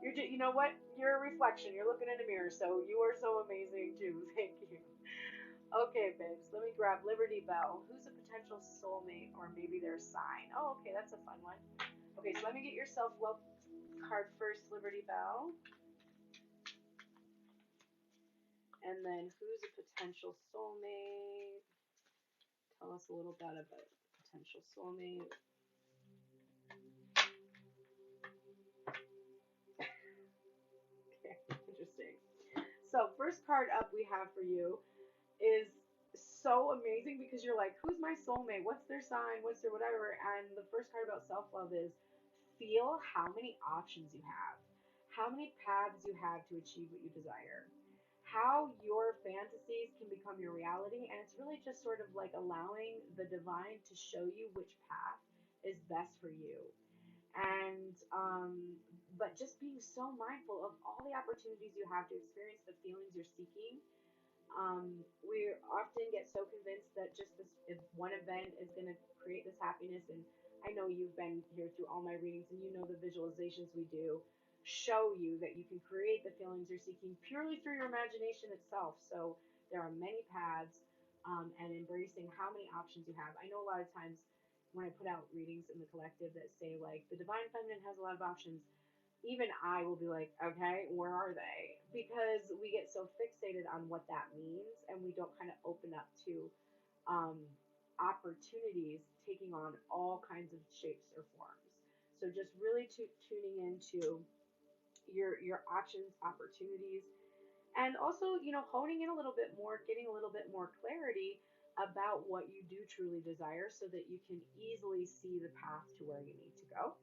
You know what? You're a reflection. You're looking in a mirror, so you are so amazing too. Thank you. Okay, babes, let me grab Liberty Bell. Who's a potential soulmate or maybe their sign? Oh, okay, that's a fun one. Okay, so let me get your self-love card first, Liberty Bell. And then who's a potential soulmate? Tell us a little bit about potential soulmate. Okay, interesting. So first card up we have for you is so amazing because you're like, who's my soulmate? What's their sign? What's their whatever? And the first card about self-love is feel how many options you have, how many paths you have to achieve what you desire, how your fantasies can become your reality. And it's really just sort of like allowing the divine to show you which path is best for you. And but just being so mindful of all the opportunities you have to experience the feelings you're seeking. We often get so convinced that just this if one event is going to create this happiness. And I know you've been here through all my readings, and the visualizations we do show you that you can create the feelings you're seeking purely through your imagination itself. So there are many paths, and embracing how many options you have. I know a lot of times when I put out readings in the collective that say like the divine feminine has a lot of options, even I will be like, okay, where are they? Because we get so fixated on what that means, and we don't kind of open up to opportunities taking on all kinds of shapes or forms. So just really tuning into your options, opportunities, And also, you know, honing in a little bit more, getting a little bit more clarity about what you do truly desire so that you can easily see the path to where you need to go.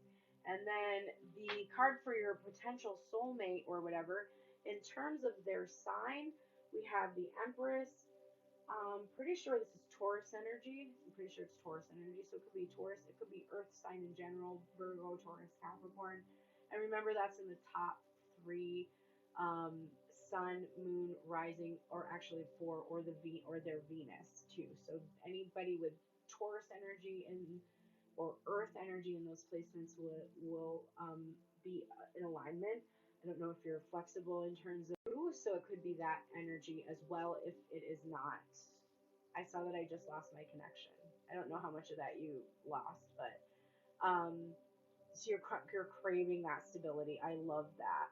And then the card for your potential soulmate or whatever, in terms of their sign, we have the Empress. Pretty sure this is Taurus energy. I'm pretty sure it's Taurus energy. So it could be Taurus, it could be Earth sign in general, Virgo, Taurus, Capricorn. And remember that's in the top three, Sun, Moon, Rising, or actually four, or their Venus too. So anybody with Taurus energy or Earth energy in those placements will be in alignment. I don't know if you're flexible in terms of so it could be that energy as well if it is not. I saw that I just lost my connection. I don't know how much of that you lost, but so you're craving that stability. I love that.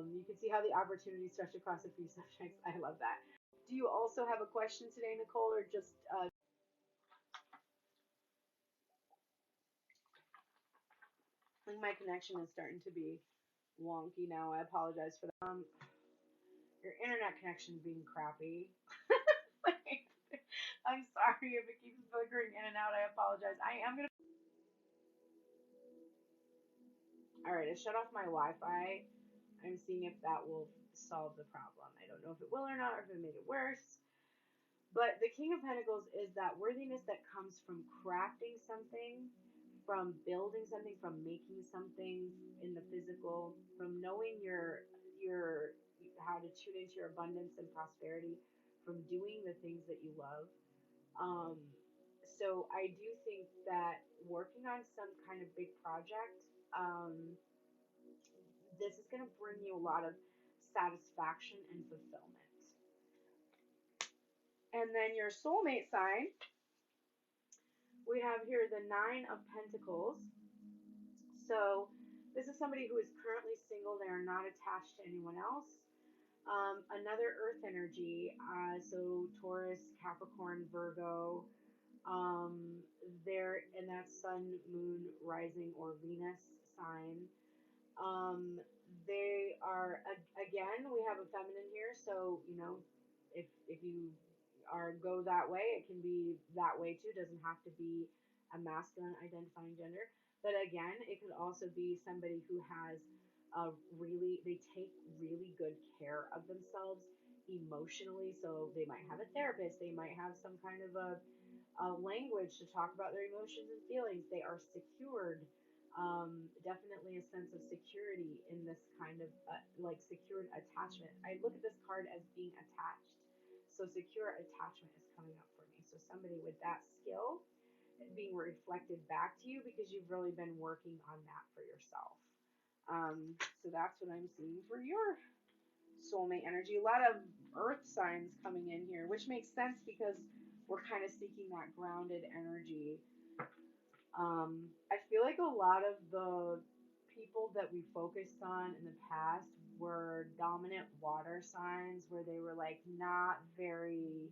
You can see how the opportunity stretch across a few subjects. I love that. Do you also have a question today, Nicole, or just I think my connection is starting to be wonky now. I apologize for that. Your internet connection being crappy. I'm sorry if it keeps flickering in and out. I apologize. I am gonna. All right, I shut off my Wi-Fi. I'm seeing if that will solve the problem. I don't know if it will or not, or if it made it worse. But the King of Pentacles is that worthiness that comes from crafting something, from building something, from making something in the physical, from knowing your how to tune into your abundance and prosperity, from doing the things that you love. So I do think that working on some kind of big project, this is going to bring you a lot of satisfaction and fulfillment. And then your soulmate sign, we have here the Nine of Pentacles. So this is somebody who is currently single. They are not attached to anyone else. Another earth energy, so Taurus, Capricorn, Virgo. They're in that Sun, Moon, Rising, or Venus sign. They are, again, we have a feminine here, so, you know, if you go that way, it can be that way too. It doesn't have to be a masculine identifying gender. But again, it could also be somebody who has they take really good care of themselves emotionally. So they might have a therapist, they might have some kind of a language to talk about their emotions and feelings. They are secured. Definitely a sense of security in this kind of like secured attachment. I look at this card as being attached. So secure attachment is coming up for me. So somebody with that skill being reflected back to you because you've really been working on that for yourself. So that's what I'm seeing for your soulmate energy. A lot of earth signs coming in here, which makes sense because we're kind of seeking that grounded energy. I feel like a lot of the people that we focused on in the past were dominant water signs where they were like not very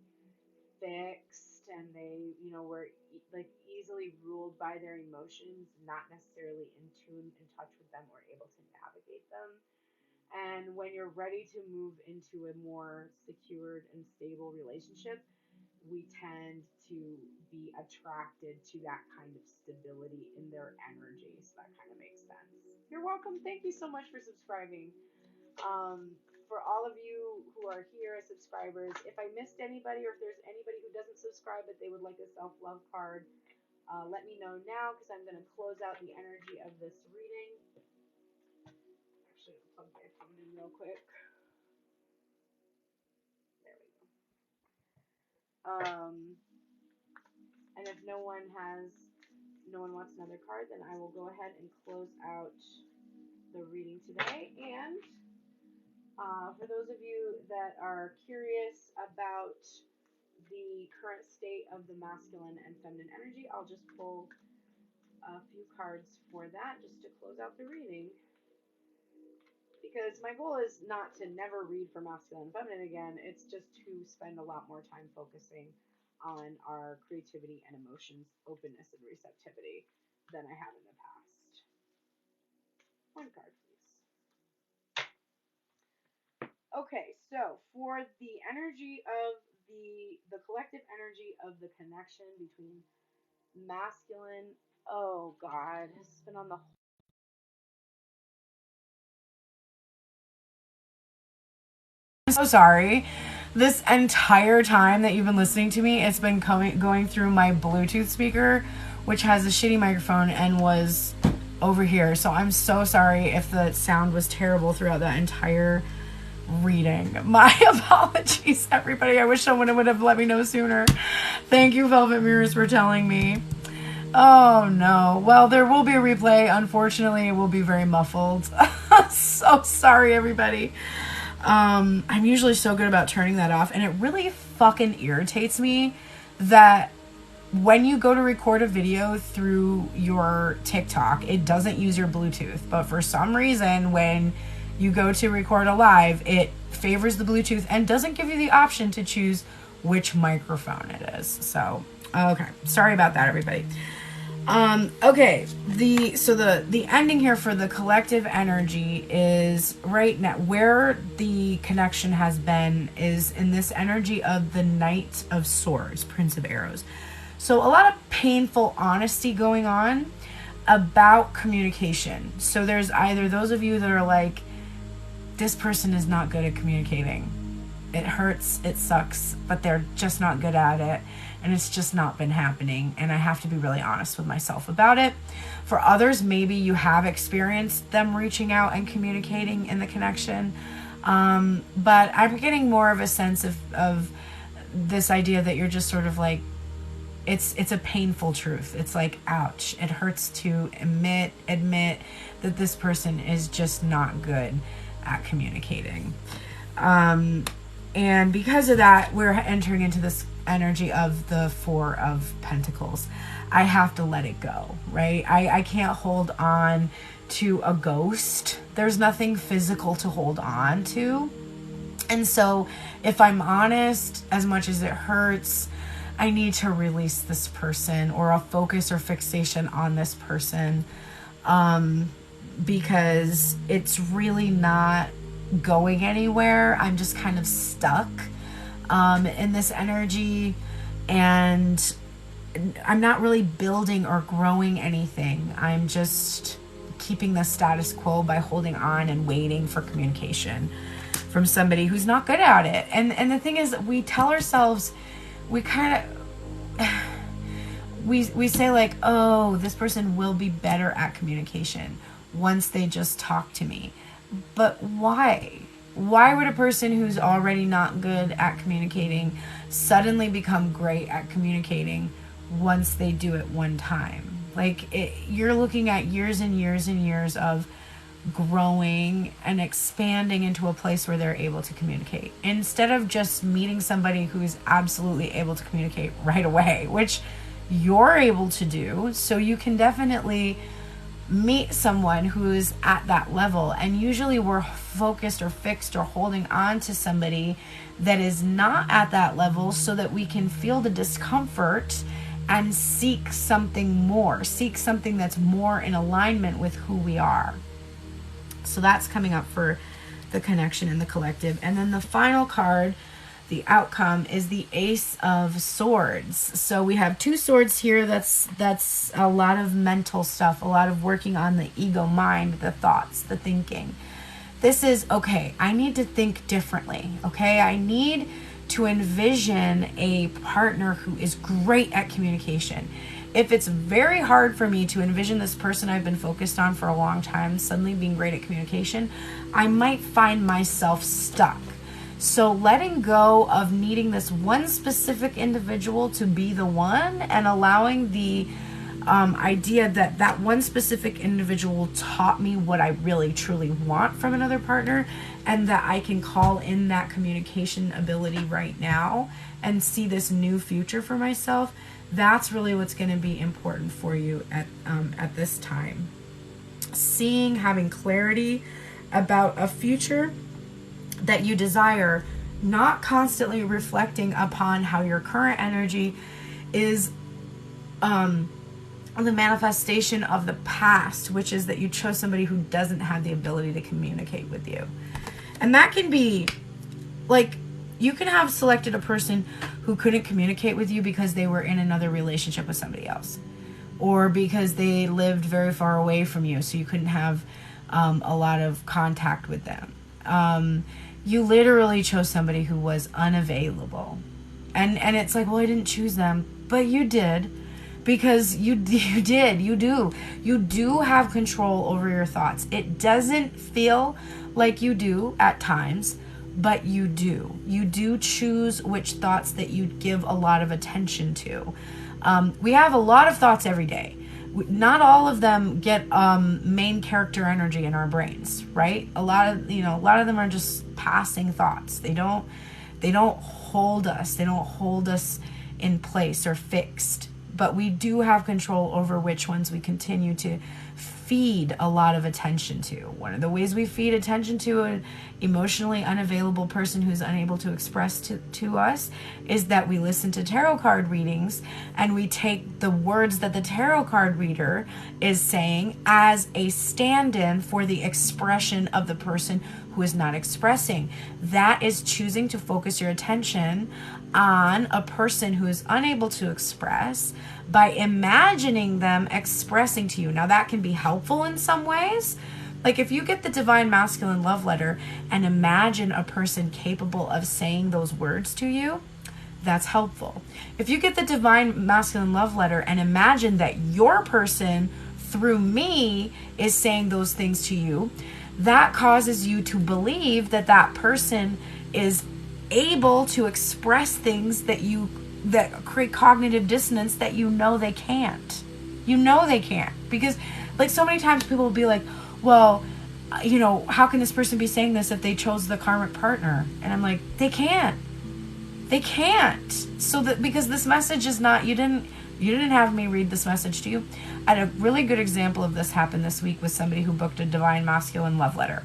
fixed and they, you know, were like easily ruled by their emotions, not necessarily in tune, in touch with them, or able to navigate them. And when you're ready to move into a more secured and stable relationship, we tend to be attracted to that kind of stability in their energy. So that kind of makes sense. You're welcome. Thank you so much for subscribing. For all of you who are here as subscribers, if I missed anybody or if there's anybody who doesn't subscribe but they would like a self-love card, let me know now because I'm going to close out the energy of this reading. Actually, I'll plug my phone in real quick. There we go. And if no one wants another card, then I will go ahead and close out the reading today. And for those of you that are curious about the current state of the masculine and feminine energy, I'll just pull a few cards for that just to close out the reading. Because my goal is not to never read for masculine and feminine again, it's just to spend a lot more time focusing on our creativity and emotions, openness and receptivity than I have in the past. One card, please. Okay, so for the energy of the collective energy of the connection between masculine, oh God, has been on the.
I'm so sorry. This entire time that you've been listening to me, it's been going through my Bluetooth speaker, which has a shitty microphone and was over here. So I'm so sorry if the sound was terrible throughout that entire reading. My apologies, everybody. I wish someone would have let me know sooner. Thank you, Velvet Mirrors, for telling me. Oh no. Well, there will be a replay. Unfortunately, it will be very muffled. So sorry, everybody. I'm usually so good about turning that off, and it really fucking irritates me that when you go to record a video through your TikTok, it doesn't use your Bluetooth. But for some reason, when you go to record a live, it favors the Bluetooth and doesn't give you the option to choose which microphone it is. So, okay. Sorry about that, everybody. Okay, the ending here for the collective energy is right now where the connection has been is in this energy of the Knight of Swords, Prince of Arrows. So a lot of painful honesty going on about communication. So there's either those of you that are like, this person is not good at communicating. It hurts, it sucks, but they're just not good at it. And it's just not been happening. And I have to be really honest with myself about it. For others, maybe you have experienced them reaching out and communicating in the connection. But I'm getting more of a sense of this idea that you're just sort of like, it's a painful truth. It's like, ouch. It hurts to admit that this person is just not good at communicating. And because of that, we're entering into this energy of the Four of Pentacles. I have to let it go, right? I can't hold on to a ghost. There's nothing physical to hold on to. And so if I'm honest, as much as it hurts, I need to release this person or a focus or fixation on this person, because it's really not going anywhere. I'm just kind of stuck in this energy, and I'm not really building or growing anything. I'm just keeping the status quo by holding on and waiting for communication from somebody who's not good at it. And the thing is, we tell ourselves, we kind of we say like, oh, this person will be better at communication once they just talk to me. But why? Why would a person who's already not good at communicating suddenly become great at communicating once they do it one time? Like, you're looking at years and years and years of growing and expanding into a place where they're able to communicate, instead of just meeting somebody who's absolutely able to communicate right away, which you're able to do. So you can definitely meet someone who's at that level. And usually we're focused or fixed or holding on to somebody that is not at that level so that we can feel the discomfort and seek something more, seek something that's more in alignment with who we are. So that's coming up for the connection in the collective. And then the final card, the outcome, is the Ace of Swords. So we have two swords here. That's a lot of mental stuff, a lot of working on the ego mind, the thoughts, the thinking. This is, okay, I need to think differently. Okay, I need to envision a partner who is great at communication. If it's very hard for me to envision this person I've been focused on for a long time suddenly being great at communication, I might find myself stuck. So letting go of needing this one specific individual to be the one, and allowing the idea that that one specific individual taught me what I really truly want from another partner, and that I can call in that communication ability right now and see this new future for myself. That's really what's going to be important for you at this time. Seeing, having clarity about a future that you desire, not constantly reflecting upon how your current energy is the manifestation of the past, which is that you chose somebody who doesn't have the ability to communicate with you. And that can be like, you can have selected a person who couldn't communicate with you because they were in another relationship with somebody else, or because they lived very far away from you, so you couldn't have a lot of contact with them. You literally chose somebody who was unavailable. And it's like, well, I didn't choose them. But you did. Because you do have control over your thoughts. It doesn't feel like you do at times, but you do choose which thoughts that you give a lot of attention to. We have a lot of thoughts every day. Not all of them get main character energy in our brains, right? A lot of them are just passing thoughts. They don't hold us. They don't hold us in place or fixed. But we do have control over which ones we continue to feed a lot of attention to. One of the ways we feed attention to an emotionally unavailable person who's unable to express to us is that we listen to tarot card readings and we take the words that the tarot card reader is saying as a stand-in for the expression of the person who is not expressing. That is choosing to focus your attention on a person who is unable to express by imagining them expressing to you. Now, that can be helpful in some ways. Like if you get the Divine Masculine Love Letter and imagine a person capable of saying those words to you, that's helpful. If you get the Divine Masculine Love Letter and imagine that your person through me is saying those things to you, that causes you to believe that that person is able to express things that create cognitive dissonance that they can't. They can't. Because like so many times people will be like, well, how can this person be saying this if they chose the karmic partner? And I'm like, they can't. So that because this message is not, you didn't have me read this message to you. I had a really good example of this happen this week with somebody who booked a Divine Masculine Love Letter.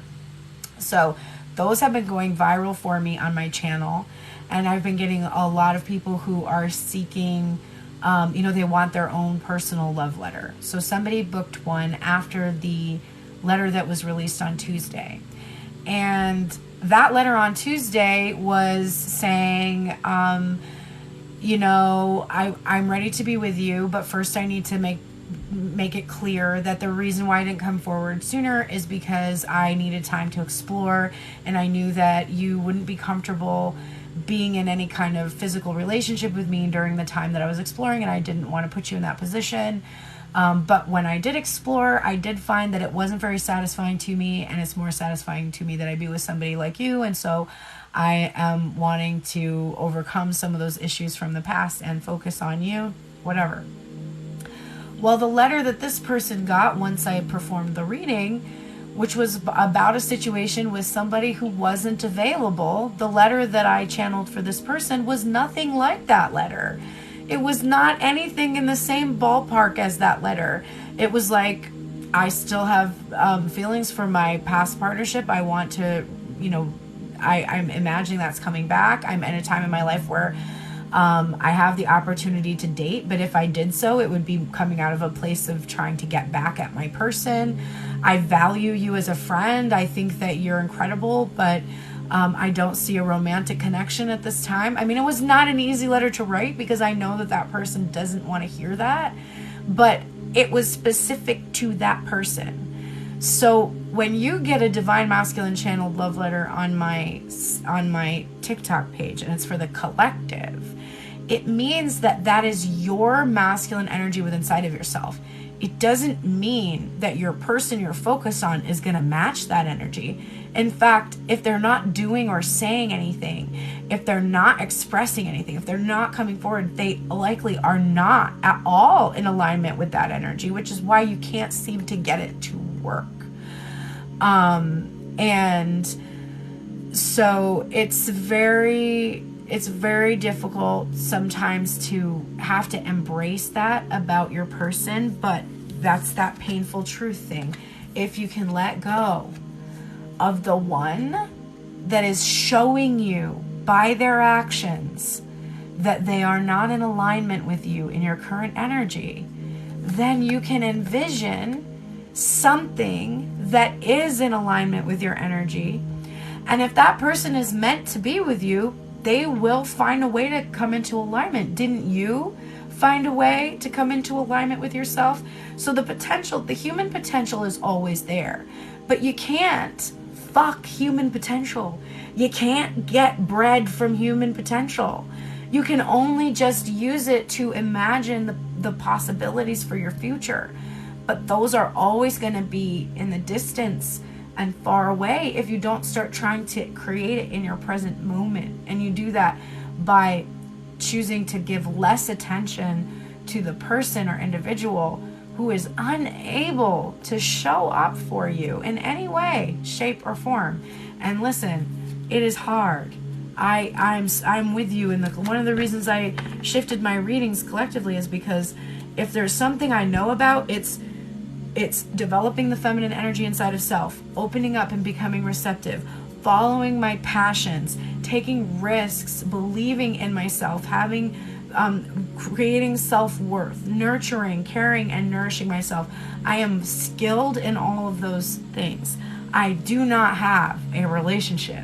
So those have been going viral for me on my channel, and I've been getting a lot of people who are seeking, they want their own personal love letter. So somebody booked one after the letter that was released on Tuesday. And that letter on Tuesday was saying, I'm ready to be with you, but first I need to make it clear that the reason why I didn't come forward sooner is because I needed time to explore, and I knew that you wouldn't be comfortable being in any kind of physical relationship with me during the time that I was exploring, and I didn't want to put you in that position. But when I did explore, I did find that it wasn't very satisfying to me, and it's more satisfying to me that I be with somebody like you. And so I am wanting to overcome some of those issues from the past and focus on you, whatever. Well, the letter that this person got once I performed the reading, which was about a situation with somebody who wasn't available, the letter that I channeled for this person was nothing like that letter. It was not anything in the same ballpark as that letter. It was like, I still have feelings for my past partnership. I want to, I'm imagining that's coming back. I'm in a time in my life where I have the opportunity to date, but if I did so, it would be coming out of a place of trying to get back at my person. I value you as a friend. I think that you're incredible, but I don't see a romantic connection at this time. I mean, it was not an easy letter to write because I know that person doesn't want to hear that, but it was specific to that person. So when you get a Divine Masculine channeled love letter on my TikTok page, and it's for the collective, it means that is your masculine energy within inside of yourself. It doesn't mean that your person you're focused on is going to match that energy. In fact, if they're not doing or saying anything, if they're not expressing anything, if they're not coming forward, they likely are not at all in alignment with that energy, which is why you can't seem to get it to work. And so it's very difficult sometimes to have to embrace that about your person, but that's that painful truth thing. If you can let go of the one that is showing you by their actions that they are not in alignment with you in your current energy, then you can envision something that is in alignment with your energy. And if that person is meant to be with you, they will find a way to come into alignment. Didn't you find a way to come into alignment with yourself? So the potential, the human potential is always there, but you can't fuck human potential. You can't get bread from human potential. You can only just use it to imagine the possibilities for your future. But those are always going to be in the distance and far away if you don't start trying to create it in your present moment. And you do that by choosing to give less attention to the person or individual who is unable to show up for you in any way, shape, or form. And listen, it is hard. I'm with you. And one of the reasons I shifted my readings collectively is because if there's something I know about, it's developing the feminine energy inside of self, opening up and becoming receptive, following my passions, taking risks, believing in myself, having creating self-worth, nurturing, caring, and nourishing myself. I am skilled in all of those things. I do not have a relationship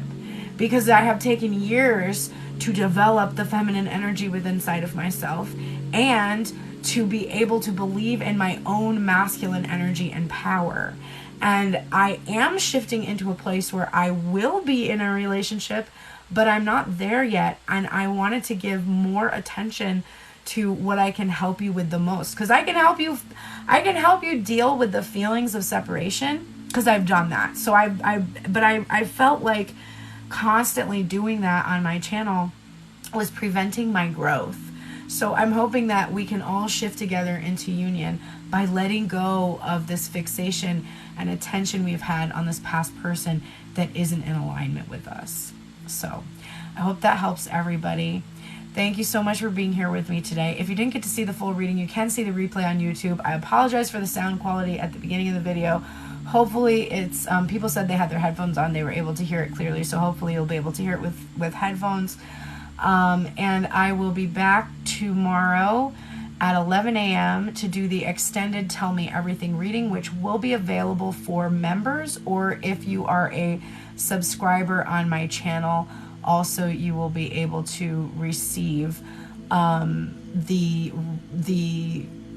because I have taken years to develop the feminine energy within inside of myself and to be able to believe in my own masculine energy and power. And I am shifting into a place where I will be in a relationship, but I'm not there yet. And I wanted to give more attention to what I can help you with the most. Because I can help you deal with the feelings of separation, because I've done that. So I felt like constantly doing that on my channel was preventing my growth. So I'm hoping that we can all shift together into union by letting go of this fixation and attention we've had on this past person that isn't in alignment with us. So I hope that helps everybody. Thank you so much for being here with me today. If you didn't get to see the full reading, you can see the replay on YouTube. I apologize for the sound quality at the beginning of the video. Hopefully it's, people said they had their headphones on, they were able to hear it clearly. So hopefully you'll be able to hear it with headphones. And I will be back tomorrow at 11 a.m. to do the extended Tell Me Everything reading, which will be available for members, or if you are a subscriber on my channel, also you will be able to receive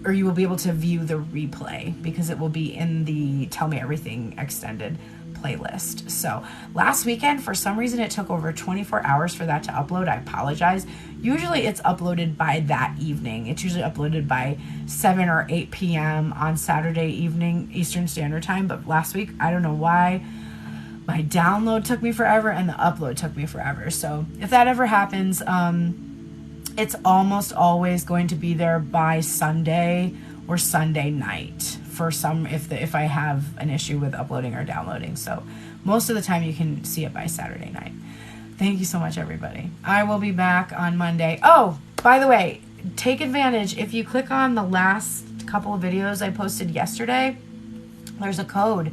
or you will be able to view the replay because it will be in the Tell Me Everything extended playlist. So last weekend, for some reason, it took over 24 hours for that to upload. I apologize. Usually it's uploaded by that evening. It's usually uploaded by 7 or 8 p.m. on Saturday evening, Eastern Standard Time. But last week, I don't know why, my download took me forever and the upload took me forever. So if that ever happens, it's almost always going to be there by Sunday or Sunday night for some, if I have an issue with uploading or downloading. So most of the time you can see it by Saturday night. Thank you so much, everybody. I will be back on Monday. Oh, by the way, take advantage. If you click on the last couple of videos I posted yesterday, there's a code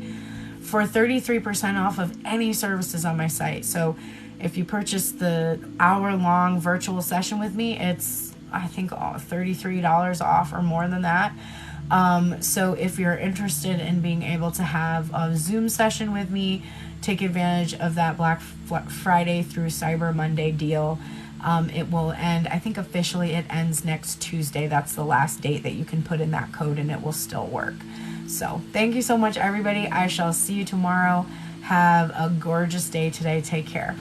for 33% off of any services on my site. So if you purchase the hour-long virtual session with me, it's, I think, $33 off or more than that. So if you're interested in being able to have a Zoom session with me, take advantage of that Black Friday through Cyber Monday deal. It will end, I think officially it ends next Tuesday. That's the last date that you can put in that code and it will still work. So thank you so much, everybody. I shall see you tomorrow. Have a gorgeous day today. Take care.